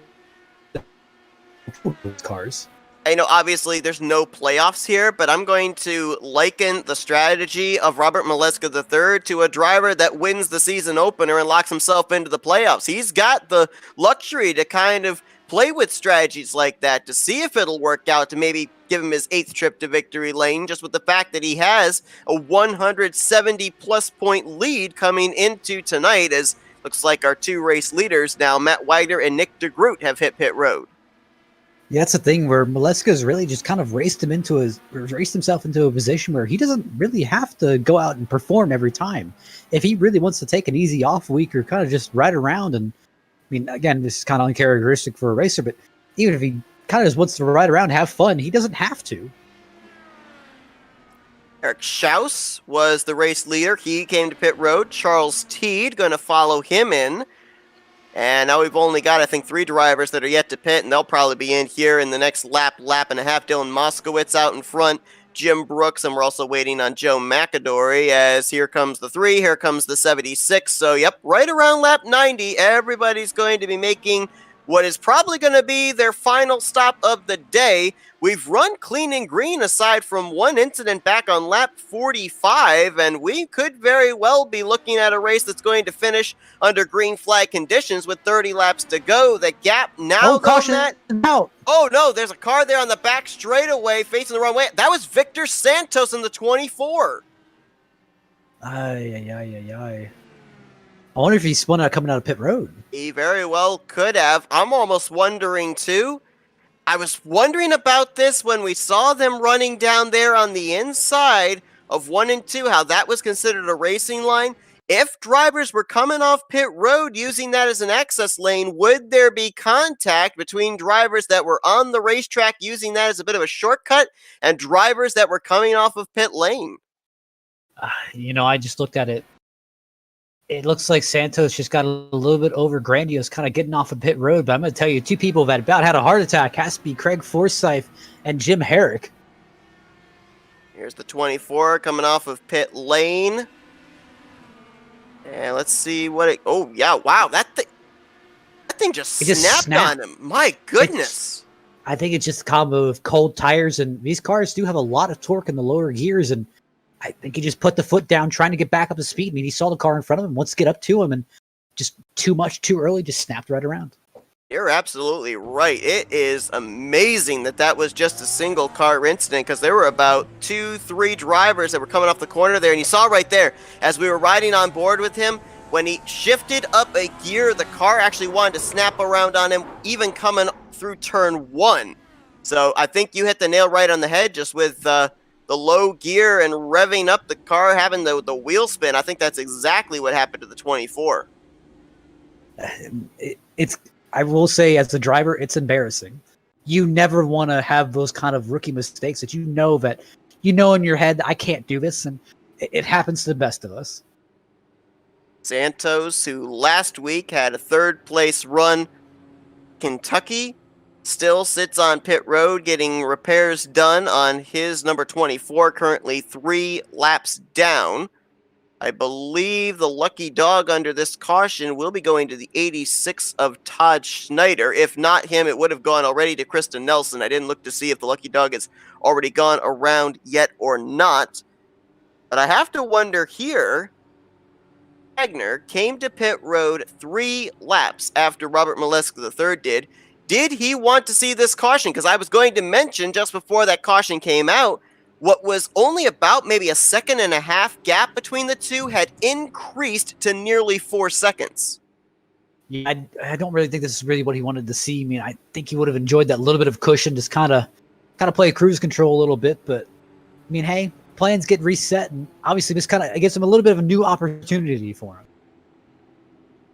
of cars. I know, obviously, there's no playoffs here, but I'm going to liken the strategy of Robert Miletzka III to a driver that wins the season opener and locks himself into the playoffs. He's got the luxury to kind of play with strategies like that to see if it'll work out, to maybe give him his 8th trip to victory lane, just with the fact that he has a 170-plus point lead coming into tonight, as looks like our 2 race leaders now, Matt Wagner and Nick DeGroot, have hit pit road. Yeah, that's the thing where Miletzka's really just kind of raced himself into a position where he doesn't really have to go out and perform every time. If he really wants to take an easy off week or kind of just ride around, and I mean, again, this is kind of uncharacteristic for a racer, but even if he kind of just wants to ride around and have fun, he doesn't have to. Eric Schaus was the race leader. He came to pit road. Charles Teed going to follow him in. And now we've only got, I think, 3 drivers that are yet to pit, and they'll probably be in here in the next lap and a half. Dylan Moskowitz out in front. Jim Brooks, and we're also waiting on Joe McAdory, as here comes the 3, here comes the 76. So, yep, right around lap 90, everybody's going to be making what is probably going to be their final stop of the day. We've run clean and green aside from one incident back on lap 45, and we could very well be looking at a race that's going to finish under green flag conditions with 30 laps to go. The gap now, caution out. Oh no, there's a car there on the back straightaway facing the wrong way. That was Victor Santos in the 24. I wonder if he spun out coming out of pit road. He very well could have. I'm almost wondering too. I was wondering about this when we saw them running down there on the inside of 1 and 2, how that was considered a racing line. If drivers were coming off pit road using that as an access lane, would there be contact between drivers that were on the racetrack using that as a bit of a shortcut and drivers that were coming off of pit lane? I just looked at it. It looks like Santos just got a little bit over grandiose, kind of getting off of pit road. But I'm going to tell you, 2 people that about had a heart attack has to be Craig Forsyth and Jim Herrick. Here's the 24 coming off of pit lane. And let's see what it... Oh, yeah, wow, that thing just snapped on him. My goodness. I think it's just a combo of cold tires, and these cars do have a lot of torque in the lower gears, and I think he just put the foot down trying to get back up to speed. I mean, he saw the car in front of him, wants to get up to him, and just too much, too early, just snapped right around. You're absolutely right. It is amazing that was just a single car incident, because there were about 2-3 drivers that were coming off the corner there, and you saw right there, as we were riding on board with him, when he shifted up a gear, the car actually wanted to snap around on him, even coming through turn 1. So I think you hit the nail right on the head, just with the low gear and revving up the car, having the wheel spin. I think that's exactly what happened to the 24. I will say, as a driver, it's embarrassing. You never want to have those kind of rookie mistakes that you know in your head, I can't do this, and it happens to the best of us. Santos, who last week had a 3rd place run, Kentucky, still sits on pit road getting repairs done on his number 24, currently 3 laps down. I believe the lucky dog under this caution will be going to the 86 of Todd Schneider. If not him, it would have gone already to Kristen Nelson. I didn't look to see if the lucky dog has already gone around yet or not. But I have to wonder here, Wagner came to pit road 3 laps after Robert Mileska III did. Did he want to see this caution? Because I was going to mention just before that caution came out, what was only about maybe a 1.5 second gap between the two had increased to nearly 4 seconds. Yeah, I don't really think this is really what he wanted to see. I mean, I think he would have enjoyed that little bit of cushion, just kind of play cruise control a little bit. But I mean, hey, plans get reset, and obviously this kind of gives him a little bit of a new opportunity for him.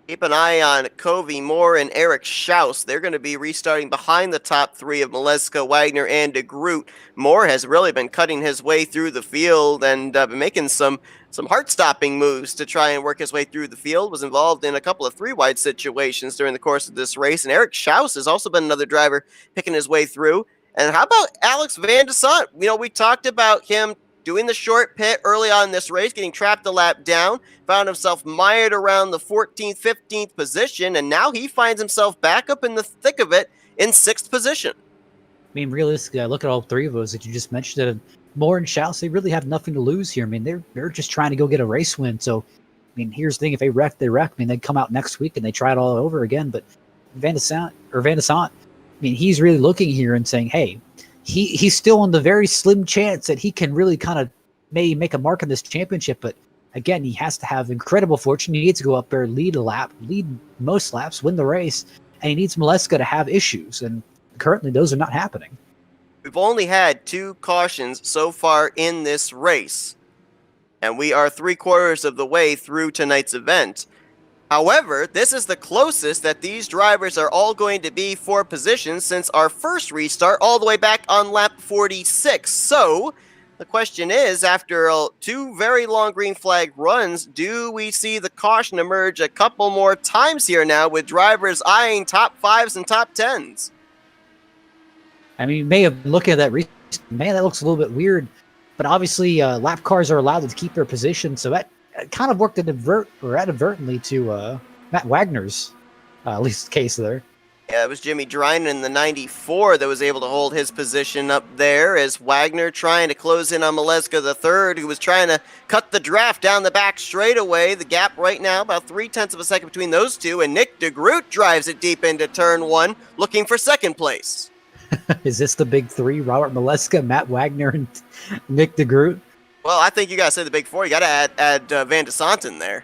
Keep an eye on Covey Moore and Eric Schaus. They're going to be restarting behind the top 3 of Mileska, Wagner, and de Groot. Moore has really been cutting his way through the field and been making some heart-stopping moves to try and work his way through the field. Was involved in a couple of 3-wide situations during the course of this race. And Eric Schaus has also been another driver picking his way through. And how about Alex Van de Sant? We talked about him doing the short pit early on in this race, getting trapped a lap down, found himself mired around the 14th, 15th position, and now he finds himself back up in the thick of it in 6th position. I mean, realistically, I look at all 3 of those that you just mentioned, and Moore and Schaus, they really have nothing to lose here. I mean, they're just trying to go get a race win. So, I mean, here's the thing: if they wreck, they wreck. I mean, they come out next week and they try it all over again. But Van de Sant, I mean, he's really looking here and saying, hey, he's still on the very slim chance that he can really kind of maybe make a mark in this championship. But again, he has to have incredible fortune. He needs to go up there, lead most laps, win the race, and he needs Mileska to have issues. And currently, those are not happening. We've only had 2 cautions so far in this race, and we are 3/4 of the way through tonight's event. However, this is the closest that these drivers are all going to be for positions since our first restart all the way back on lap 46. So, the question is, after 2 very long green flag runs, do we see the caution emerge a couple more times here now with drivers eyeing top 5s and top 10s? I mean, you may have been looking at that. Man, that looks a little bit weird. But obviously, lap cars are allowed to keep their position, so that kind of worked inadvertently to Matt Wagner's at least case there. Yeah, it was Jimmy Dryden in the 94 that was able to hold his position up there as Wagner trying to close in on Maleska III, who was trying to cut the draft down the back straightaway. The gap right now, about 0.3 of a second between those two, and Nick DeGroot drives it deep into turn one, looking for second place. Is this the big three? Robert Maleska, Matt Wagner, and Nick DeGroot? Well, I think you got to say the big four. You got to add Van de Sant in there.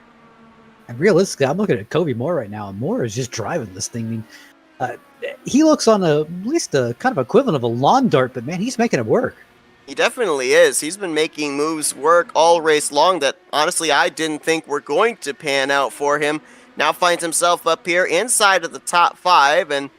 And realistically, I'm looking at Kobe Moore right now, and Moore is just driving this thing. I mean, he looks on at least a kind of equivalent of a lawn dart, but man, he's making it work. He definitely is. He's been making moves work all race long that honestly I didn't think were going to pan out for him. Now finds himself up here inside of the top 5, and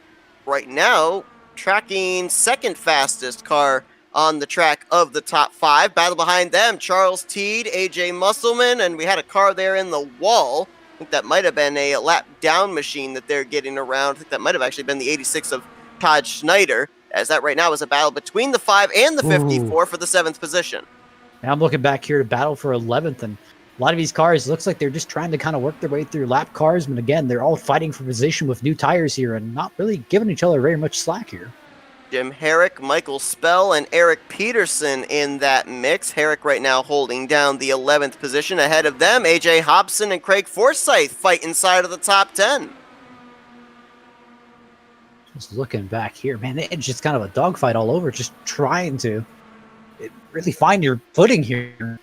right now tracking second fastest car on the track of the top 5. Battle behind them, Charles Teed, AJ Musselman, and we had a car there in the wall. I think that might have been a lap down machine that they're getting around. I think that might have actually been the 86 of Todd Schneider, as that right now is a battle between the 5 and the 54 for the 7th position. Now I'm looking back here to battle for 11th, and a lot of these cars looks like they're just trying to kind of work their way through lap cars, but again, they're all fighting for position with new tires here and not really giving each other very much slack here. Jim Herrick, Michael Spell, and Eric Peterson in that mix. Herrick right now holding down the 11th position. Ahead of them, AJ Hobson and Craig Forsyth fight inside of the top 10. Just looking back here, man, it's just kind of a dogfight all over, just trying to really find your footing here.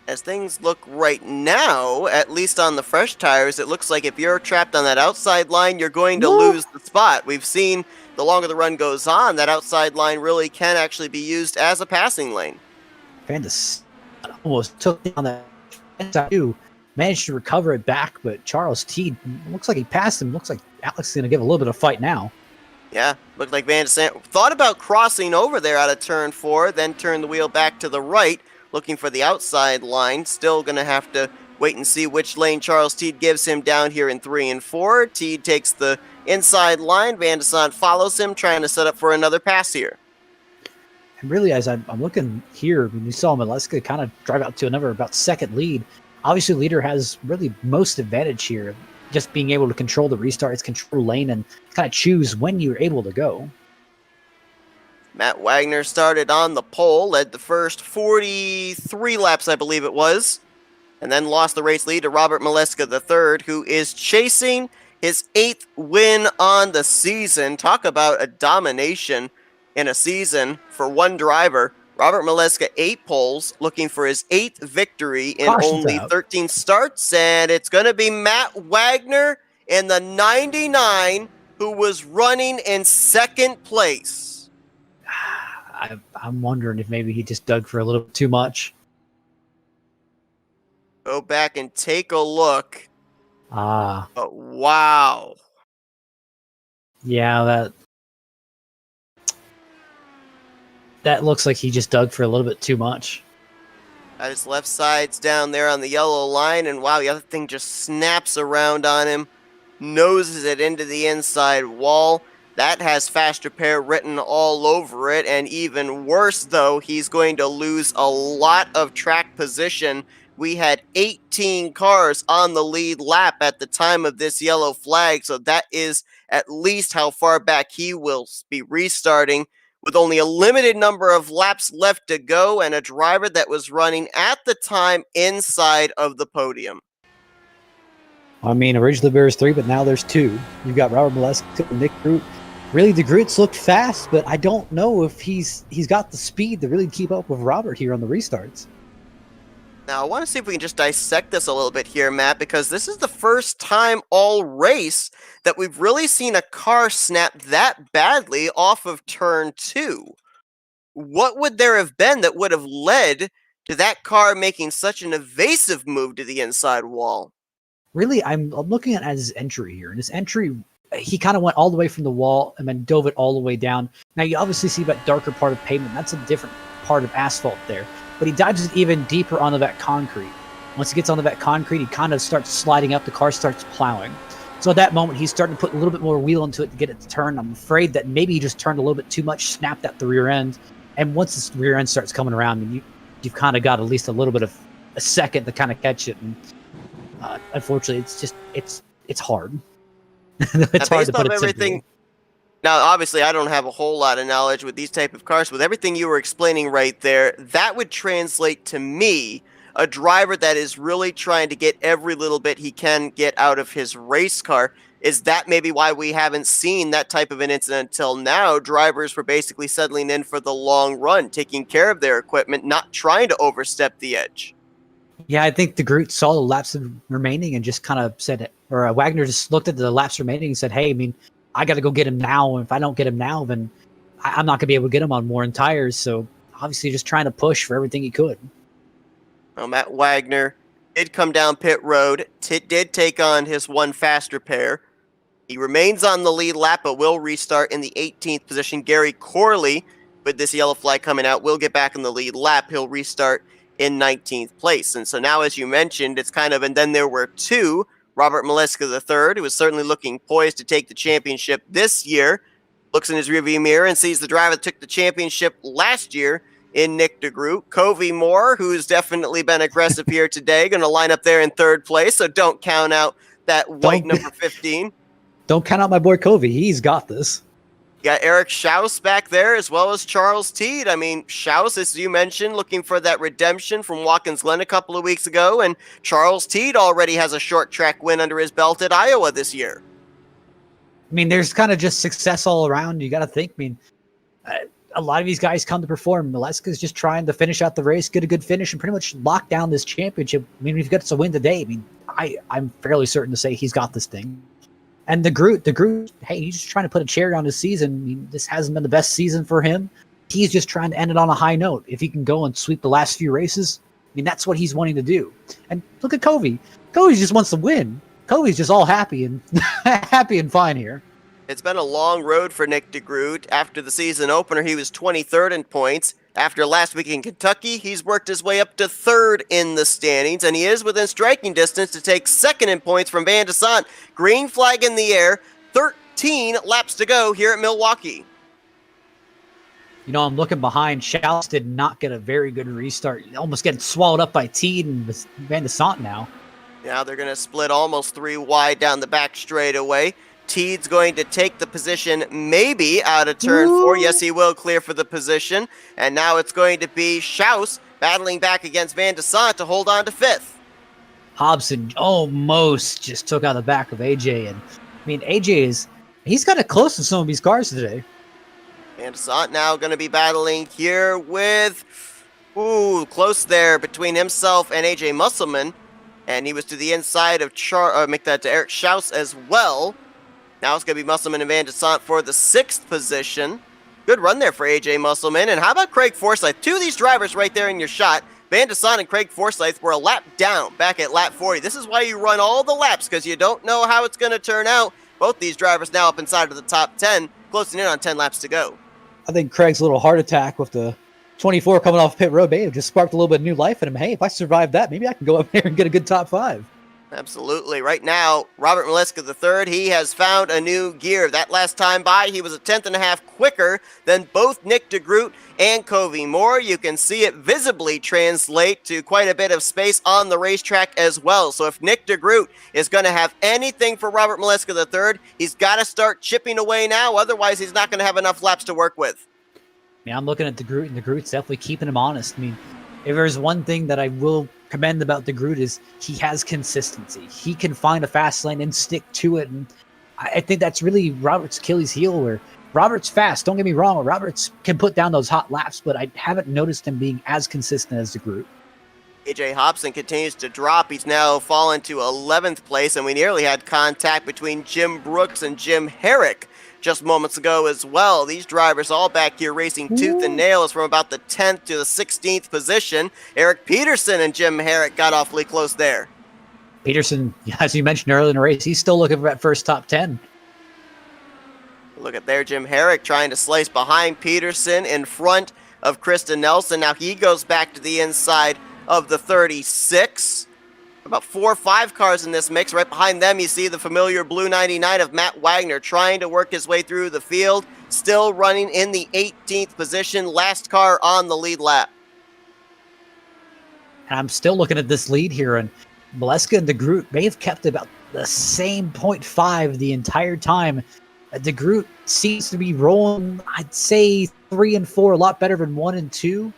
As things look right now, at least on the fresh tires, it looks like if you're trapped on that outside line, you're going to lose the spot. We've seen the longer the run goes on, that outside line really can actually be used as a passing lane. Vandis almost took down that inside too. Managed to recover it back, but Charles Teed looks like he passed him. Looks like Alex is going to give a little bit of fight now. Yeah, looked like Van de Sant thought about crossing over there out of turn 4, then turned the wheel back to the right, looking for the outside line. Still going to have to wait and see which lane Charles Teed gives him down here in 3 and 4. Teed takes the inside line. Van de Sant follows him, trying to set up for another pass here. And really, as I'm looking here, when you saw Maleska kind of drive out to another about second lead, obviously leader has really most advantage here, just being able to control the restarts, control lane, and kind of choose when you're able to go. Matt Wagner started on the pole, led the first 43 laps, I believe it was, and then lost the race lead to Robert Maleska III, who is chasing his 8th win on the season. Talk about a domination in a season for one driver. Robert Maleska, 8 poles, looking for his 8th victory in only 13 starts, and it's going to be Matt Wagner in the 99, who was running in second place. I'm wondering if maybe he just dug for a little too much. Go back and take a look. Ah. Oh, wow. Yeah, that looks like he just dug for a little bit too much. Got his left side's down there on the yellow line, and wow, the other thing just snaps around on him, noses it into the inside wall. That has fast repair written all over it, and even worse though, he's going to lose a lot of track position. We had 18 cars on the lead lap at the time of this yellow flag, so that is at least how far back he will be restarting, with only a limited number of laps left to go and a driver that was running at the time inside of the podium. I mean, originally there was 3, but now there's 2. You've got Robert Maleska and Nick DeGroot. Really, DeGroot's looked fast, but I don't know if he's got the speed to really keep up with Robert here on the restarts. Now, I want to see if we can just dissect this a little bit here, Matt, because this is the first time all race that we've really seen a car snap that badly off of turn 2. What would there have been that would have led to that car making such an evasive move to the inside wall? Really, I'm looking at his entry here, and his entry, he kind of went all the way from the wall and then dove it all the way down. Now, you obviously see that darker part of pavement. That's a different part of asphalt there. But he dives it even deeper onto that concrete. Once he gets onto that concrete, he kind of starts sliding up. The car starts plowing. So at that moment, he's starting to put a little bit more wheel into it to get it to turn. I'm afraid that maybe he just turned a little bit too much, snapped at the rear end, And once this rear end starts coming around, you've kind of got at least a little bit of a second to kind of catch it. And unfortunately, it's hard. It's hard to put it simply. Now, obviously, I don't have a whole lot of knowledge with these type of cars. With everything you were explaining right there, that would translate to me a driver that is really trying to get every little bit he can get out of his race car. Is that maybe why we haven't seen that type of an incident until now? Drivers were basically settling in for the long run, taking care of their equipment, not trying to overstep the edge. Yeah, I think the Groot saw the laps remaining and just kind of said, or Wagner just looked at the laps remaining and said, hey, I mean, I got to go get him now. And if I don't get him now, then I'm not going to be able to get him on more tires. So obviously just trying to push for everything he could. Well, Matt Wagner did come down pit road, did take on his one faster pair. He remains on the lead lap, but will restart in the 18th position. Gary Corley, with this yellow flag coming out, will get back in the lead lap. He'll restart in 19th place. And so now, as you mentioned, it's kind of, and then there were two. Robert Maleska III, who was certainly looking poised to take the championship this year, looks in his rearview mirror and sees the driver that took the championship last year in Nick DeGroot. Covey Moore, who's definitely been aggressive here today, going to line up there in third place, so don't count out that white number 15. Don't count out my boy Covey. He's got this. You got Eric Schaus back there, as well as Charles Teed. I mean, Schaus, as you mentioned, looking for that redemption from Watkins Glen a couple of weeks ago, and Charles Teed already has a short track win under his belt at Iowa this year. I mean, there's kind of just success all around. You got to think, I mean, a lot of these guys come to perform. Maleska's just trying to finish out the race, get a good finish, and pretty much lock down this championship. I mean, if he gets a win today, I mean, I'm fairly certain to say he's got this thing. And the Groot, hey, he's just trying to put a cherry on his season. I mean, this hasn't been the best season for him. He's just trying to end it on a high note. If he can go and sweep the last few races, I mean, that's what he's wanting to do. And look at Covey. Covey just wants to win. Covey's just all happy and happy and fine here. It's been a long road for Nick DeGroot. After the season opener, he was 23rd in points. After last week in Kentucky, he's worked his way up to third in the standings, and he is within striking distance to take second in points from Van de Sant. Green flag in the air, 13 laps to go here at Milwaukee. You know, I'm looking behind. Schaus did not get a very good restart. Almost getting swallowed up by Teed and Van de Sant now. Now they're going to split almost three wide down the back straightaway. Teed's going to take the position maybe out of turn 4. Yes, he will clear for the position. And now it's going to be Schaus battling back against Van de Sant to hold on to 5th. Hobson almost just took out the back of AJ. And I mean, he's got it close to some of these cars today. Van de Sant now going to be battling here with, close there between himself and AJ Musselman. And he was to the inside of make that to Eric Schaus as well. Now it's going to be Musselman and Van de Sant for the 6th position. Good run there for AJ Musselman. And how about Craig Forsyth? Two of these drivers right there in your shot. Van de Sant and Craig Forsyth were a lap down back at lap 40. This is why you run all the laps, because you don't know how it's going to turn out. Both these drivers now up inside of the top 10, closing in on 10 laps to go. I think Craig's little heart attack with the 24 coming off pit road may have just sparked a little bit of new life in him. Hey, if I survive that, maybe I can go up there and get a good top 5. Absolutely. Right now, Robert Maleska III, he has found a new gear. That last time by, he was a 10.5 quicker than both Nick DeGroot and Covey Moore. You can see it visibly translate to quite a bit of space on the racetrack as well. So if Nick DeGroot is going to have anything for Robert Maleska III, he's got to start chipping away now. Otherwise, he's not going to have enough laps to work with. Yeah, I'm looking at DeGroot, and DeGroot's definitely keeping him honest. I mean, if there's one thing that I will commend about DeGroot is he has consistency. He can find a fast lane and stick to it. And I think that's really Robert's Achilles heel, where Robert's fast. Don't get me wrong. Roberts can put down those hot laps, but I haven't noticed him being as consistent as DeGroot. AJ Hobson continues to drop. He's now fallen to 11th place, and we nearly had contact between Jim Brooks and Jim Herrick just moments ago as well. These drivers all back here racing tooth and nails from about the 10th to the 16th position. Eric Peterson and Jim Herrick got awfully close there. Peterson, as you mentioned earlier in the race, he's still looking for that first top 10. Look at there, Jim Herrick trying to slice behind Peterson in front of Kristen Nelson. Now he goes back to the inside of the 36. About 4 or 5 cars in this mix. Right behind them, you see the familiar blue 99 of Matt Wagner trying to work his way through the field. still running in the 18th position, last car on the lead lap. And I'm still looking at this lead here, and Maleska and DeGroot may have kept about the same 0.5 the entire time. DeGroot seems to be rolling, I'd say 3 and 4, a lot better than 1 and 2,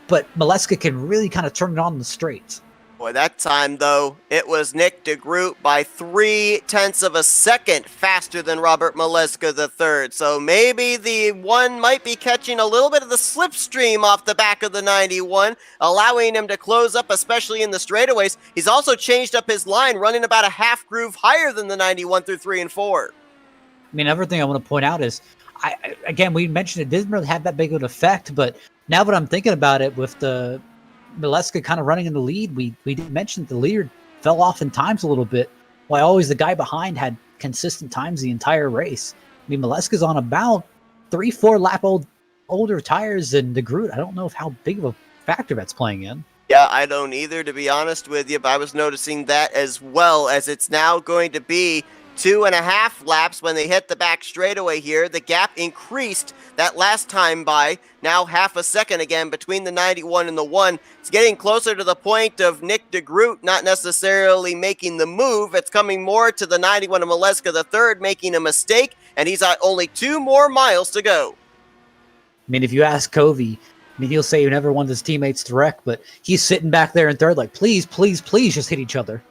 but Maleska can really kind of turn it on in the straights. Boy, that time, though, it was Nick DeGroot by 0.3 of a second faster than Robert Maleska III. So maybe the one might be catching a little bit of the slipstream off the back of the 91, allowing him to close up, especially in the straightaways. He's also changed up his line, running about a half groove higher than the 91 through 3 and 4. I mean, everything I want to point out is, again, we mentioned it didn't really have that big of an effect, but now that I'm thinking about it, with the Maleska kind of running in the lead, we did mention the leader fell off in times a little bit, while always the guy behind had consistent times the entire race. I mean, Maleska's on about 3-4 lap older tires than DeGroot. I don't know how big of a factor that's playing in. Yeah, I don't either, to be honest with you, but I was noticing that as well, as it's now going to be 2.5 laps when they hit the back straightaway here. The gap increased that last time by now half a second again between the 91 and the 1. It's getting closer to the point of Nick DeGroot not necessarily making the move. It's coming more to the 91 of Maleska III making a mistake, and he's got only 2 more miles to go. I mean, if you ask Covey, I mean, he'll say he never wanted his teammates to wreck, but he's sitting back there in third like, please, please, please just hit each other.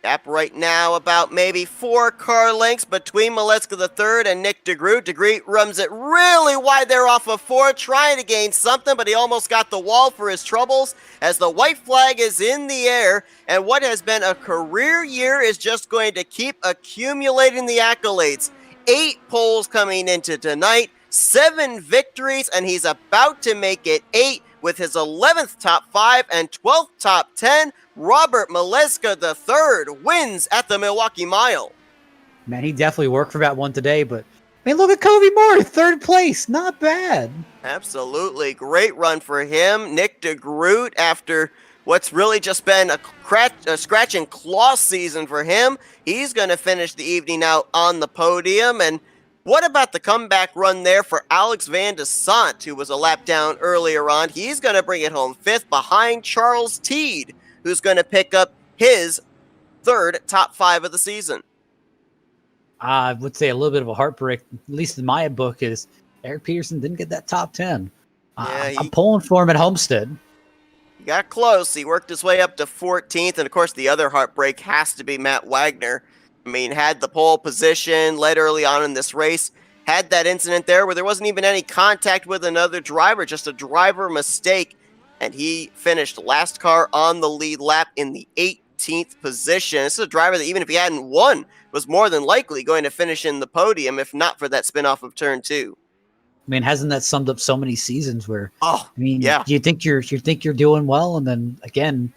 Gap right now about maybe 4 car lengths between Maleska III and Nick DeGroot. DeGroot runs it really wide there off of 4, trying to gain something, but he almost got the wall for his troubles as the white flag is in the air, and what has been a career year is just going to keep accumulating the accolades. 8 poles coming into tonight, 7 victories, and he's about to make it 8 with his 11th top 5 and 12th top 10. Robert Maleska III wins at the Milwaukee Mile. Man, he definitely worked for that one today, but I mean, look at Covey Moore, 3rd place. Not bad. Absolutely. Great run for him. Nick DeGroot, after what's really just been a scratch and claw season for him, he's going to finish the evening out on the podium. And what about the comeback run there for Alex Van de Sant, who was a lap down earlier on? He's going to bring it home 5th behind Charles Teed, who's going to pick up his 3rd top 5 of the season. I would say a little bit of a heartbreak, at least in my book, is Eric Peterson didn't get that top 10. I'm pulling for him at Homestead. He got close. He worked his way up to 14th, and of course the other heartbreak has to be Matt Wagner. I mean, had the pole position, led early on in this race, had that incident there where there wasn't even any contact with another driver, just a driver mistake, and he finished last car on the lead lap in the 18th position. This is a driver that even if he hadn't won, was more than likely going to finish in the podium, if not for that spin off of turn 2. I mean, hasn't that summed up so many seasons where, I mean, yeah, you think you're doing well, and then again,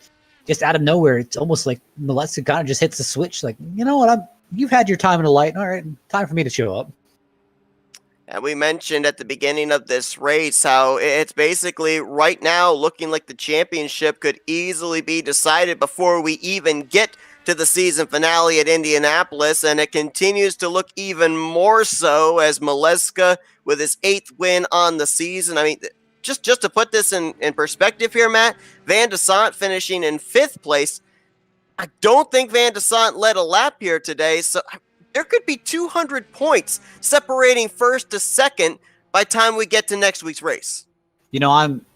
just out of nowhere, it's almost like Maleska kind of just hits the switch, like, you know what, you've had your time in the light. All right, time for me to show up. And we mentioned at the beginning of this race how it's basically right now looking like the championship could easily be decided before we even get to the season finale at Indianapolis, and it continues to look even more so as Maleska with his 8th win on the season. I mean, just to put this in perspective here, Matt, Van de Sant finishing in 5th place. I don't think Van de Sant led a lap here today, so there could be 200 points separating 1st to 2nd by the time we get to next week's race. You know, I'm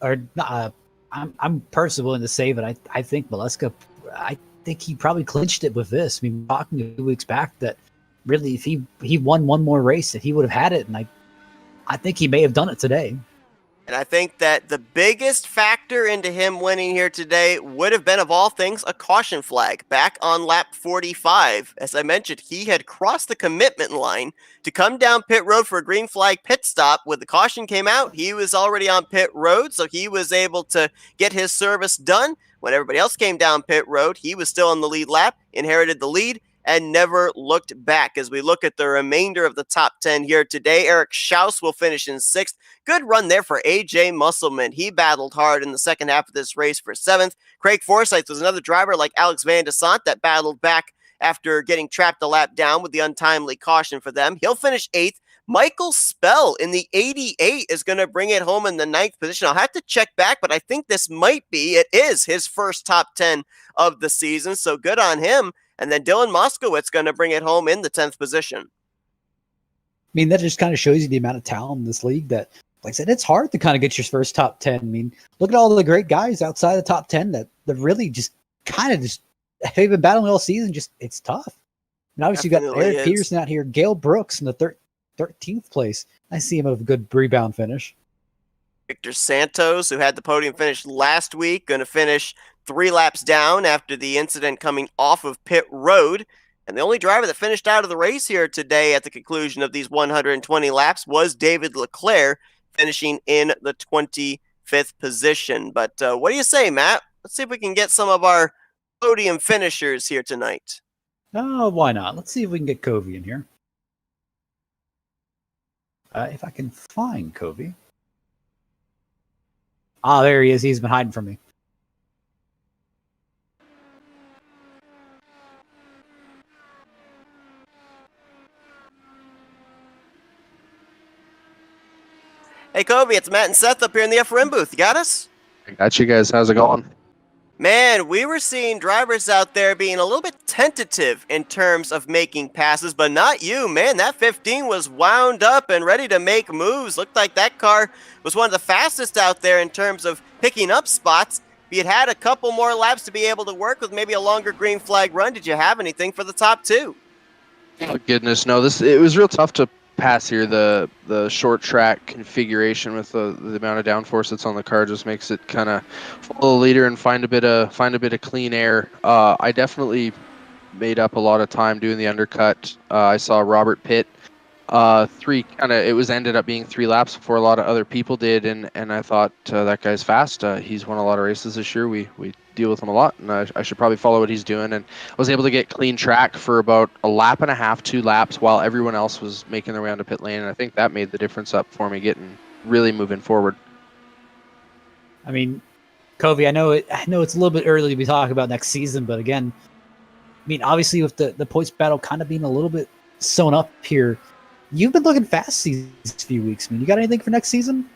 personally willing to say that I think Maleska, I think he probably clinched it with this. I mean, talking a few weeks back that really if he won one more race that he would have had it, and I think he may have done it today. And I think that the biggest factor into him winning here today would have been, of all things, a caution flag back on lap 45. As I mentioned, he had crossed the commitment line to come down pit road for a green flag pit stop. When the caution came out, he was already on pit road, so he was able to get his service done. When everybody else came down pit road, he was still on the lead lap, inherited the lead, and never looked back. As we look at the remainder of the top 10 here today, Eric Schaus will finish in 6th. Good run there for AJ Musselman. He battled hard in the second half of this race for 7th. Craig Forsyth was another driver like Alex Van de Sant that battled back after getting trapped a lap down with the untimely caution for them. He'll finish 8th. Michael Spell in the 88 is going to bring it home in the 9th position. I'll have to check back, but I think it is his first top 10 of the season, so good on him. And then Dylan Moskowitz going to bring it home in the 10th position. I mean, that just kind of shows you the amount of talent in this league that, like I said, it's hard to kind of get your first top 10. I mean, look at all the great guys outside the top 10 that really just kind of just have been battling all season. Just, it's tough. And obviously, you got Eric Peterson out here, Gale Brooks in the 13th place. I see him with a good rebound finish. Victor Santos, who had the podium finish last week, going to finish 3 laps down after the incident coming off of pit road. And the only driver that finished out of the race here today at the conclusion of these 120 laps was David Leclerc, finishing in the 25th position. But what do you say, Matt? Let's see if we can get some of our podium finishers here tonight. Oh, why not? Let's see if we can get Covey in here. If I can find Covey. Ah, there he is. He's been hiding from me. Hey, Covey, it's Matt and Seth up here in the FRM booth. You got us? I got you guys. How's it going? Man, we were seeing drivers out there being a little bit tentative in terms of making passes, but not you, man. That 15 was wound up and ready to make moves. Looked like that car was one of the fastest out there in terms of picking up spots. If you'd had a couple more laps to be able to work with maybe a longer green flag run, did you have anything for the top 2? Oh, goodness, no. It was real tough to pass here. The short track configuration with the amount of downforce that's on the car just makes it kind of follow the leader and find a bit of clean air. I definitely made up a lot of time doing the undercut. I saw Robert Pitt ended up being 3 laps before a lot of other people did, and I thought that guy's fast. He's won a lot of races this year. We deal with him a lot, and I should probably follow what he's doing. And I was able to get clean track for about a lap and a half, 2 laps, while everyone else was making their way onto pit lane. And I think that made the difference up for me getting really moving forward. I mean, Covey, I know it's a little bit early to be talking about next season, but again, I mean, obviously with the points battle kind of being a little bit sewn up here, you've been looking fast these few weeks. I mean, you got anything for next season?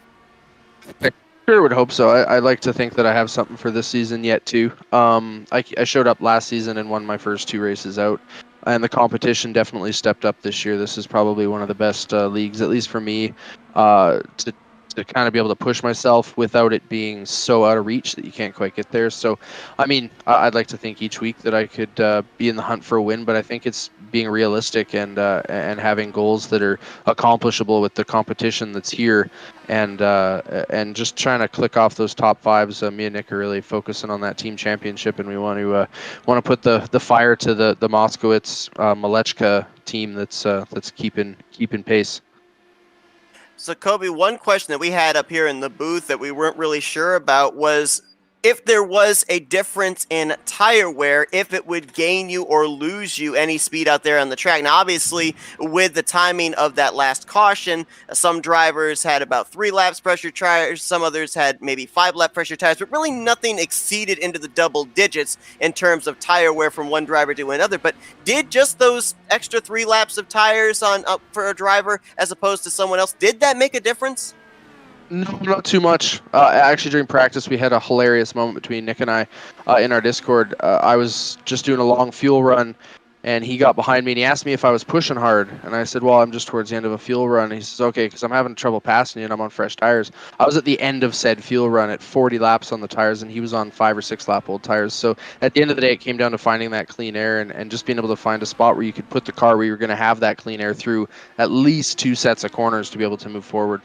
I sure would hope so. I like to think that I have something for this season yet too. I showed up last season and won my first 2 races out, and the competition definitely stepped up this year. This is probably one of the best leagues, at least for me, to kind of be able to push myself without it being so out of reach that you can't quite get there. So, I mean, I'd like to think each week that I could be in the hunt for a win, but I think it's being realistic and having goals that are accomplishable with the competition that's here, and just trying to click off those top 5s. Me and Nick are really focusing on that team championship, and we want to put the fire to the Moskowitz Malechka team that's keeping pace. So, Kobe, one question that we had up here in the booth that we weren't really sure about was if there was a difference in tire wear, if it would gain you or lose you any speed out there on the track. Now, obviously, with the timing of that last caution, some drivers had about 3 laps pressure tires, some others had maybe 5 lap pressure tires, but really nothing exceeded into the double digits in terms of tire wear from one driver to another. But did just those extra 3 laps of tires on up for a driver as opposed to someone else, did that make a difference? No, not too much. Actually, during practice, we had a hilarious moment between Nick and I in our Discord. I was just doing a long fuel run, and he got behind me, and he asked me if I was pushing hard. And I said, well, I'm just towards the end of a fuel run. And he says, okay, because I'm having trouble passing you, and I'm on fresh tires. I was at the end of said fuel run at 40 laps on the tires, and he was on 5 or 6 lap old tires. So at the end of the day, it came down to finding that clean air and just being able to find a spot where you could put the car where you're going to have that clean air through at least 2 sets of corners to be able to move forward.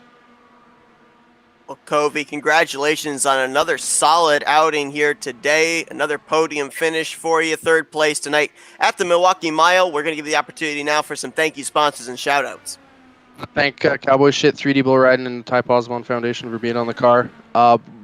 Well, Covey, congratulations on another solid outing here today. Another podium finish for you. 3rd place tonight at the Milwaukee Mile. We're going to give you the opportunity now for some thank you sponsors and shout-outs. Thank Cowboy Shit, 3D Bull Riding, and the Ty Posbon Foundation for being on the car.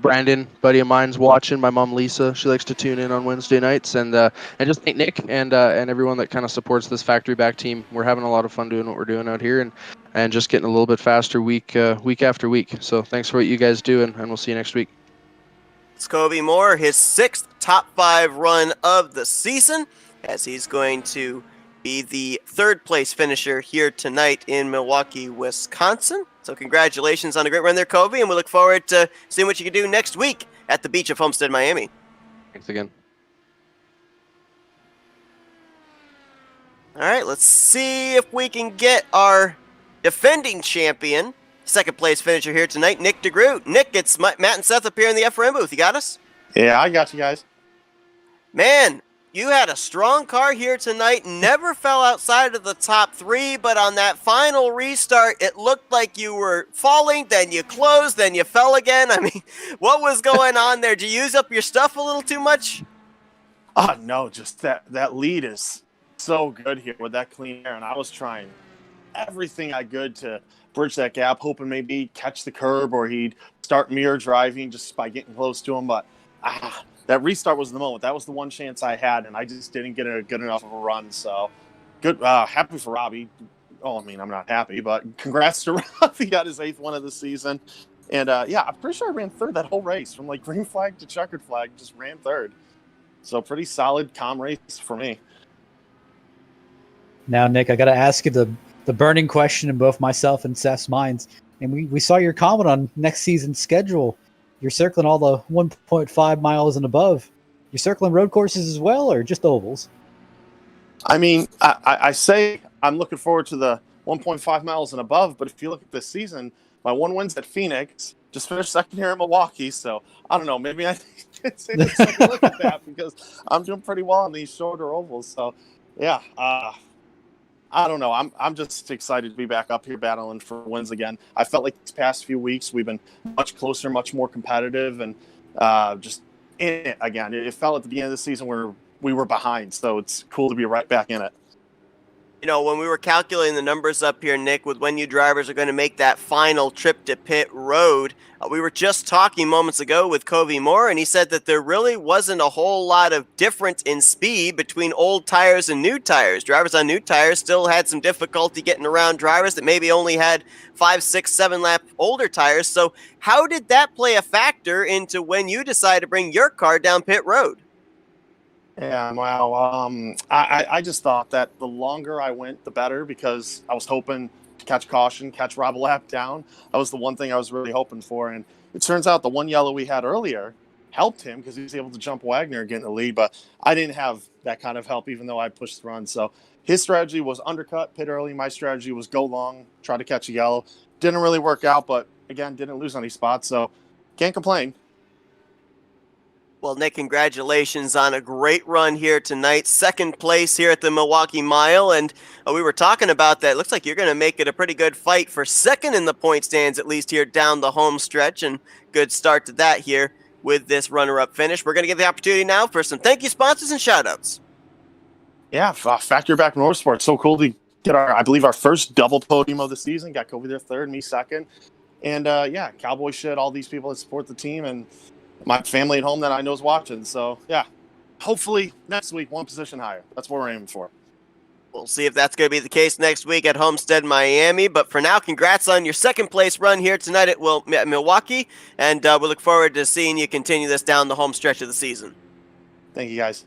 Brandon, buddy of mine's watching. My mom, Lisa, she likes to tune in on Wednesday nights. And just thank Nick and everyone that kind of supports this factory back team. We're having a lot of fun doing what we're doing out here and just getting a little bit faster week after week. So thanks for what you guys do, and we'll see you next week. It's Kobe Moore, his 6th top 5 run of the season. as he's going to be the third place finisher here tonight in Milwaukee, Wisconsin. So congratulations on a great run there, Kobe, and we look forward to seeing what you can do next week at the beach of Homestead, Miami. Thanks again. All right, let's see if we can get our defending champion, second place finisher here tonight, Nick DeGroot. Nick, it's Matt and Seth up here in the FRM booth. You got us? Yeah, I got you guys. Man, you had a strong car here tonight, never fell outside of the top 3, but on that final restart, it looked like you were falling, then you closed, then you fell again. I mean, what was going on there? Did you use up your stuff a little too much? No, just that lead is so good here with that clean air, and I was trying everything I could to bridge that gap, hoping maybe catch the curb or he'd start mirror driving just by getting close to him, but that restart was the moment. That was the one chance I had, and I just didn't get a good enough of a run. So good. Happy for Robbie. Oh, I mean, I'm not happy, but congrats to Robbie. He got his 8th one of the season. And, I'm pretty sure I ran third that whole race. From, like, green flag to checkered flag, just ran third. So pretty solid, calm race for me. Now, Nick, I got to ask you the burning question in both myself and Seth's minds. And we saw your comment on next season's schedule. You're circling all the 1.5 miles and above. You're circling road courses as well, or just ovals? I mean, I say I'm looking forward to the 1.5 miles and above, but if you look at this season, my one win's at Phoenix, just finished second here in Milwaukee, so I don't know, maybe I should take a second look at that because I'm doing pretty well on these shorter ovals. So, yeah, I don't know. I'm just excited to be back up here battling for wins again. I felt like these past few weeks we've been much closer, much more competitive, and just in it again. It felt at the beginning of the season where we were behind, so it's cool to be right back in it. You know, when we were calculating the numbers up here, Nick, with when you drivers are going to make that final trip to pit road, we were just talking moments ago with Covey Moore, and he said that there really wasn't a whole lot of difference in speed between old tires and new tires. Drivers on new tires still had some difficulty getting around drivers that maybe only had 5, 6, 7 lap older tires. So how did that play a factor into when you decided to bring your car down pit road? Yeah, wow. I just thought that the longer I went, the better, because I was hoping to catch caution, catch Rob a lap down. That was the one thing I was really hoping for. And it turns out the one yellow we had earlier helped him because he was able to jump Wagner and get in the lead. But I didn't have that kind of help, even though I pushed the run. So his strategy was undercut, pit early. My strategy was go long, try to catch a yellow. Didn't really work out, but again, didn't lose any spots. So can't complain. Well, Nick, congratulations on a great run here tonight. Second place here at the Milwaukee Mile, and we were talking about that. It looks like you're going to make it a pretty good fight for second in the point stands, at least here down the home stretch, and good start to that here with this runner-up finish. We're going to get the opportunity now for some thank you sponsors and shout-outs. Yeah, Factory Back Motorsports. So cool to get I believe our first double podium of the season. Got Kobe there third, me second. And, Cowboy Shit, all these people that support the team, and my family at home that I know is watching. So, yeah, hopefully next week, one position higher. That's what we're aiming for. We'll see if that's going to be the case next week at Homestead, Miami. But for now, congrats on your second place run here tonight at Milwaukee. And we look forward to seeing you continue this down the home stretch of the season. Thank you, guys.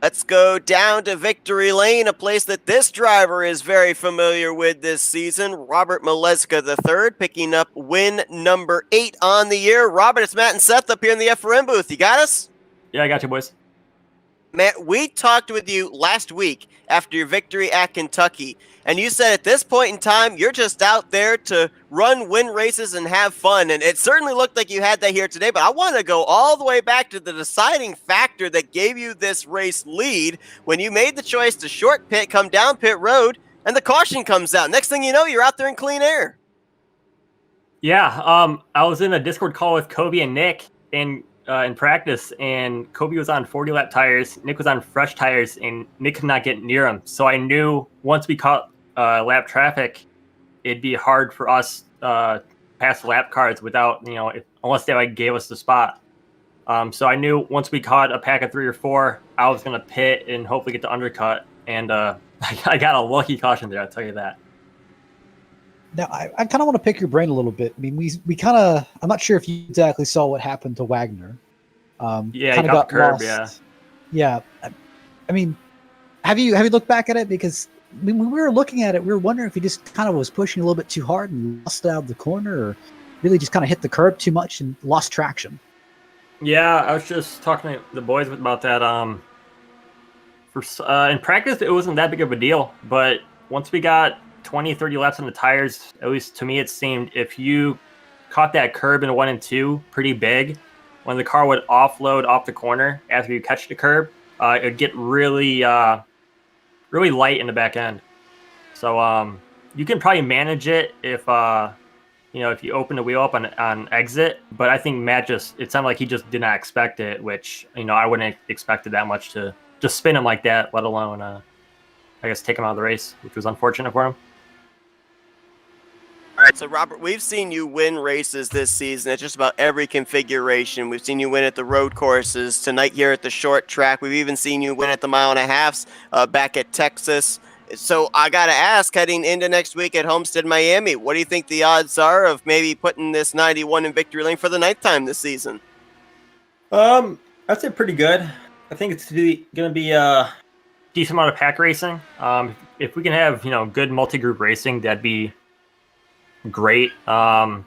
Let's go down to Victory Lane, a place that this driver is very familiar with this season. Robert Maleska III picking up win number 8 on the year. Robert, it's Matt and Seth up here in the FRM booth. You got us? Yeah, I got you, boys. Matt, we talked with you last week after your victory at Kentucky, and you said at this point in time, you're just out there to win races, and have fun. And it certainly looked like you had that here today, but I want to go all the way back to the deciding factor that gave you this race lead when you made the choice to short pit, come down pit road, and the caution comes out. Next thing you know, you're out there in clean air. Yeah, I was in a Discord call with Kobe and Nick in practice, and Kobe was on 40-lap tires, Nick was on fresh tires, and Nick could not get near him. So I knew once we caught lap traffic, it'd be hard for us pass the lap cards without, unless they gave us the spot. So I knew once we caught a pack of 3 or 4, I was going to pit and hopefully get the undercut. And I got a lucky caution there, I'll tell you that. Now, I kind of want to pick your brain a little bit. I mean, we kind of, I'm not sure if you exactly saw what happened to Wagner. Yeah, he got the curb, yeah. Yeah, I mean, have you looked back at it? Because when we were looking at it, we were wondering if he just kind of was pushing a little bit too hard and lost it out of the corner, or really just kind of hit the curb too much and lost traction. Yeah, I was just talking to the boys about that. In practice, it wasn't that big of a deal, but once we got 20, 30 laps on the tires, at least to me, it seemed if you caught that curb in 1 and 2 pretty big, when the car would offload off the corner after you catch the curb, it would get really, really light in the back end. So you can probably manage it if if you open the wheel up on exit. But I think Matt it sounded like he just did not expect it, which I wouldn't expect it that much to just spin him like that, let alone I guess take him out of the race, which was unfortunate for him. All right, so Robert, we've seen you win races this season at just about every configuration. We've seen you win at the road courses, tonight here at the short track. We've even seen you win at the 1.5 miles back at Texas. So I got to ask, heading into next week at Homestead, Miami, what do you think the odds are of maybe putting this 91 in victory lane for the 9th time this season? I'd say pretty good. I think it's going to be a decent amount of pack racing. If we can have good multi-group racing, that'd be great. But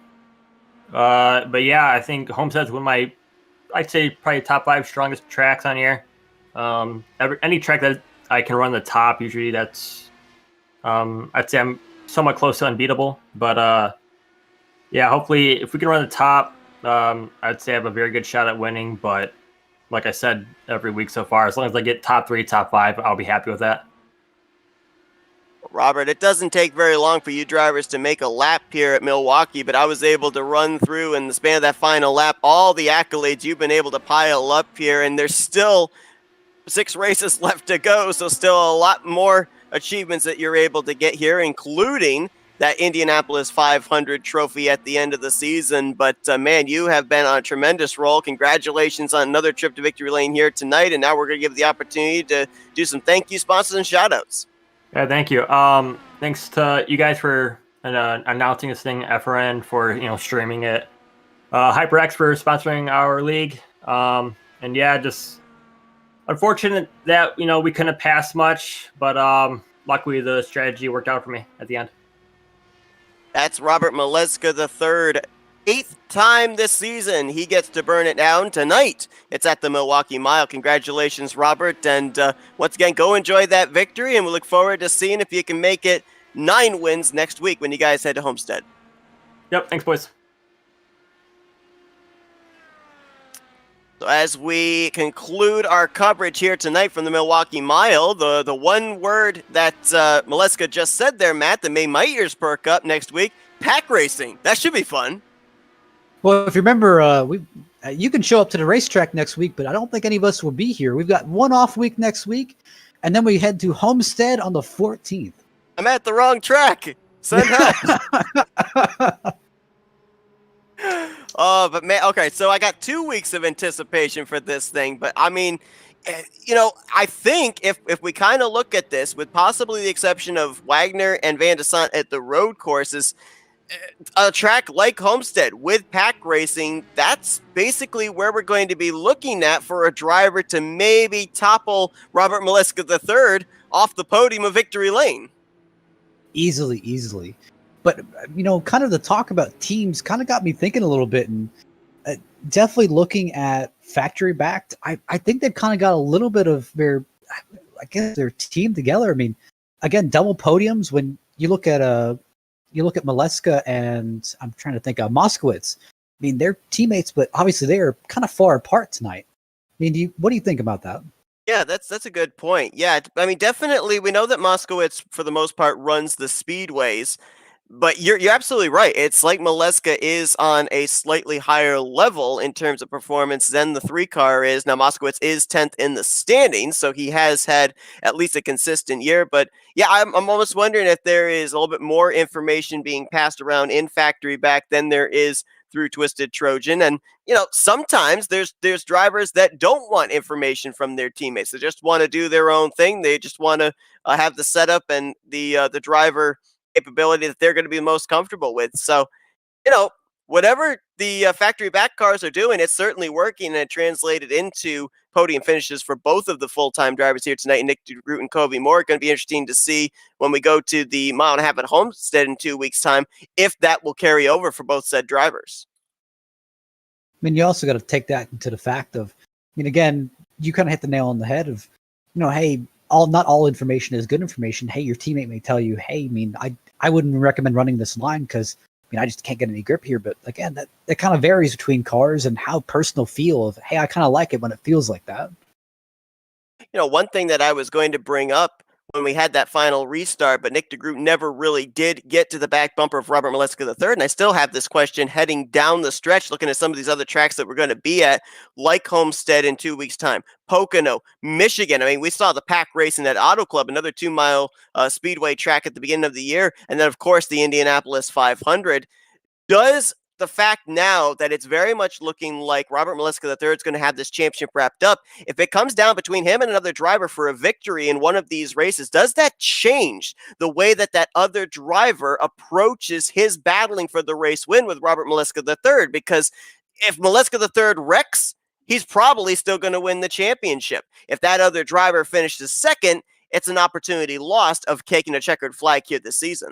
yeah, I think Homestead's I'd say probably top 5 strongest tracks on here. Any track that I can run the top, usually that's I'd say I'm somewhat close to unbeatable. But yeah, hopefully if we can run the top, I'd say I have a very good shot at winning. But like I said every week so far, as long as I get top 3, top 5, I'll be happy with that. Robert, it doesn't take very long for you drivers to make a lap here at Milwaukee, but I was able to run through in the span of that final lap all the accolades you've been able to pile up here, and there's still 6 races left to go, so still a lot more achievements that you're able to get here, including that Indianapolis 500 trophy at the end of the season. But man, you have been on a tremendous roll. Congratulations on another trip to victory lane here tonight, and now we're going to give the opportunity to do some thank you sponsors and shout outs. Yeah, thank you. Thanks to you guys for announcing this thing, FRN for streaming it, HyperX for sponsoring our league, and yeah, just unfortunate that we couldn't have passed much, but luckily the strategy worked out for me at the end. That's Robert Maleska III. 8th time this season he gets to burn it down. Tonight it's at the Milwaukee Mile. Congratulations, Robert, and once again, go enjoy that victory, and we look forward to seeing if you can make it 9 wins next week when you guys head to Homestead. Yep, thanks, boys. So as we conclude our coverage here tonight from the Milwaukee Mile, the one word that Maleska just said there, Matt, that made my ears perk up next week, pack racing. That should be fun. Well, if you remember, you can show up to the racetrack next week, but I don't think any of us will be here. We've got one off week next week, and then we head to Homestead on the 14th. I'm at the wrong track. Send help. Oh, but man, okay, so I got 2 weeks of anticipation for this thing, but I mean, I think if we kind of look at this, with possibly the exception of Wagner and Van de Sant at the road courses, a track like Homestead with pack racing, that's basically where we're going to be looking at for a driver to maybe topple Robert Maleska III off the podium of victory lane. Easily. But, kind of the talk about teams kind of got me thinking a little bit, and definitely looking at factory backed, I think they've kind of got a little bit of their team together. I mean, again, double podiums. When you look at Maleska and I'm trying to think of Moskowitz. I mean, they're teammates, but obviously they are kind of far apart tonight. I mean, what do you think about that? Yeah, that's a good point. Yeah, I mean, definitely, we know that Moskowitz, for the most part, runs the speedways, but you're absolutely right. It's like Maleska is on a slightly higher level in terms of performance than the 3-car is. Now, Moskowitz is 10th in the standings, so he has had at least a consistent year. But yeah, I'm almost wondering if there is a little bit more information being passed around in factory back than there is through Twisted Trojan. And sometimes there's drivers that don't want information from their teammates. They just want to do their own thing. They just want to have the setup and the driver capability that they're going to be most comfortable with. So, whatever the factory back cars are doing, it's certainly working, and it translated into podium finishes for both of the full-time drivers here tonight, Nick DeGroot and Kobe Moore. Going to be interesting to see when we go to the mile and a half at Homestead in 2 weeks' time, if that will carry over for both said drivers. I mean, you also got to take that into the fact of, I mean, again, you kind of hit the nail on the head of, hey, not all information is good information. Hey, your teammate may tell you, hey, I mean, I wouldn't recommend running this line because, I just can't get any grip here. But again, that kind of varies between cars and how personal feel of, hey, I kind of like it when it feels like that. One thing that I was going to bring up when we had that final restart, but Nick DeGroot never really did get to the back bumper of Robert Maleska III. And I still have this question heading down the stretch, looking at some of these other tracks that we're going to be at, like Homestead in 2 weeks' time, Pocono, Michigan. I mean, we saw the pack racing at Auto Club, another 2-mile speedway track at the beginning of the year. And then, of course, the Indianapolis 500. Does the fact now that it's very much looking like Robert Maleska III is going to have this championship wrapped up, if it comes down between him and another driver for a victory in one of these races, does that change the way that other driver approaches his battling for the race win with Robert Maleska III? Because if Maleska III wrecks, he's probably still going to win the championship. If that other driver finishes second, it's an opportunity lost of taking a checkered flag here this season.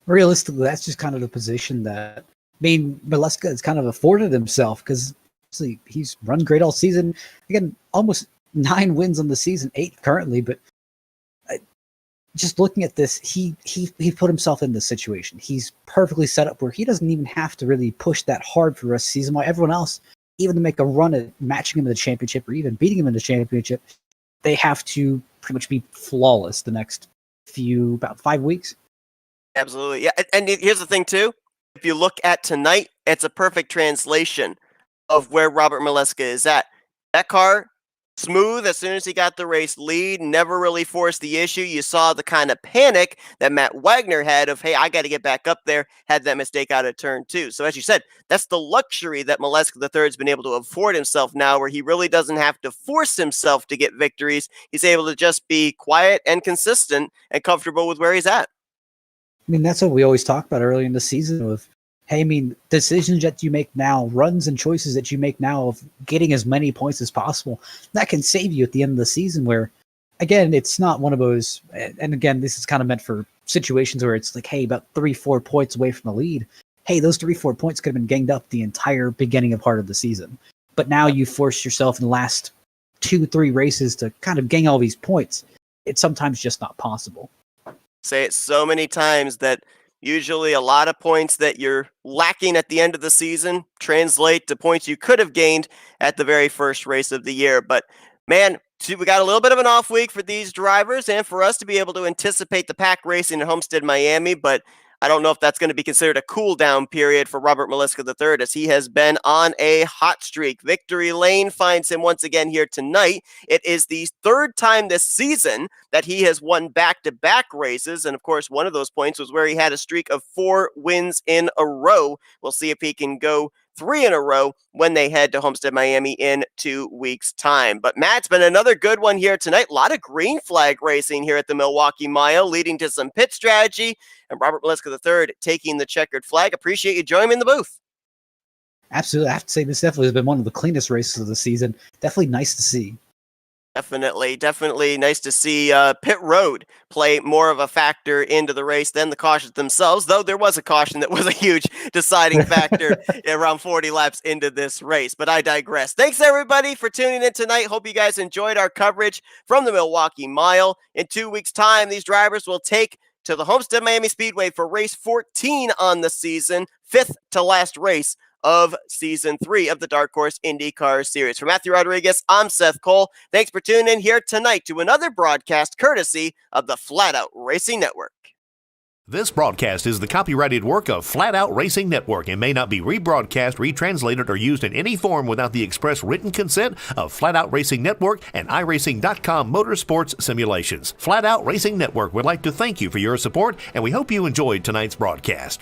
Realistically, that's just kind of the position that, Maleska has kind of afforded himself because he's run great all season. Again, almost 9 wins on the season, 8 currently. But just looking at this, he put himself in this situation. He's perfectly set up where he doesn't even have to really push that hard for the rest of the season. While everyone else, even to make a run at matching him in the championship or even beating him in the championship, they have to pretty much be flawless the next about 5 weeks. Absolutely. Yeah. And here's the thing, too. If you look at tonight, it's a perfect translation of where Robert Maleska is at. That car, smooth as soon as he got the race lead, never really forced the issue. You saw the kind of panic that Matt Wagner had of, hey, I got to get back up there, had that mistake out of turn 2. So as you said, that's the luxury that Maleska III has been able to afford himself now, where he really doesn't have to force himself to get victories. He's able to just be quiet and consistent and comfortable with where he's at. That's what we always talk about early in the season with, hey, decisions that you make now, runs and choices that you make now of getting as many points as possible, that can save you at the end of the season where, again, it's not one of those, and again, this is kind of meant for situations where it's like, hey, about 3-4 points away from the lead. Hey, those 3-4 points could have been ganged up the entire beginning of part of the season. But now you force yourself in the last 2-3 races to kind of gang all these points. It's sometimes just not possible. Say it so many times that usually a lot of points that you're lacking at the end of the season translate to points you could have gained at the very first race of the year. But man, we got a little bit of an off week for these drivers and for us to be able to anticipate the pack racing at Homestead, Miami. But I don't know if that's going to be considered a cool down period for Robert Maleska III, as he has been on a hot streak. Victory lane finds him once again here tonight. It is the 3rd time this season that he has won back-to-back races. And of course, one of those points was where he had a streak of 4 wins in a row. We'll see if he can go 3 in a row when they head to Homestead, Miami in 2 weeks' time. But Matt, it's been another good one here tonight. A lot of green flag racing here at the Milwaukee Mile, leading to some pit strategy. And Robert Maleska III taking the checkered flag. Appreciate you joining me in the booth. Absolutely. I have to say, this definitely has been one of the cleanest races of the season. Definitely nice to see. Definitely nice to see pit road play more of a factor into the race than the cautions themselves, though there was a caution that was a huge deciding factor around 40 laps into this race. But I digress. Thanks, everybody, for tuning in tonight. Hope you guys enjoyed our coverage from the Milwaukee Mile. In 2 weeks' time, these drivers will take to the Homestead Miami Speedway for race 14 on the season, 5th to last race of season 3 of the Dark Horse IndyCar Series. For Matthew Rodriguez, I'm Seth Cole. Thanks for tuning in here tonight to another broadcast courtesy of the Flat Out Racing Network. This broadcast is the copyrighted work of Flat Out Racing Network and may not be rebroadcast, retranslated, or used in any form without the express written consent of Flat Out Racing Network and iRacing.com Motorsports Simulations. Flat Out Racing Network would like to thank you for your support, and we hope you enjoyed tonight's broadcast.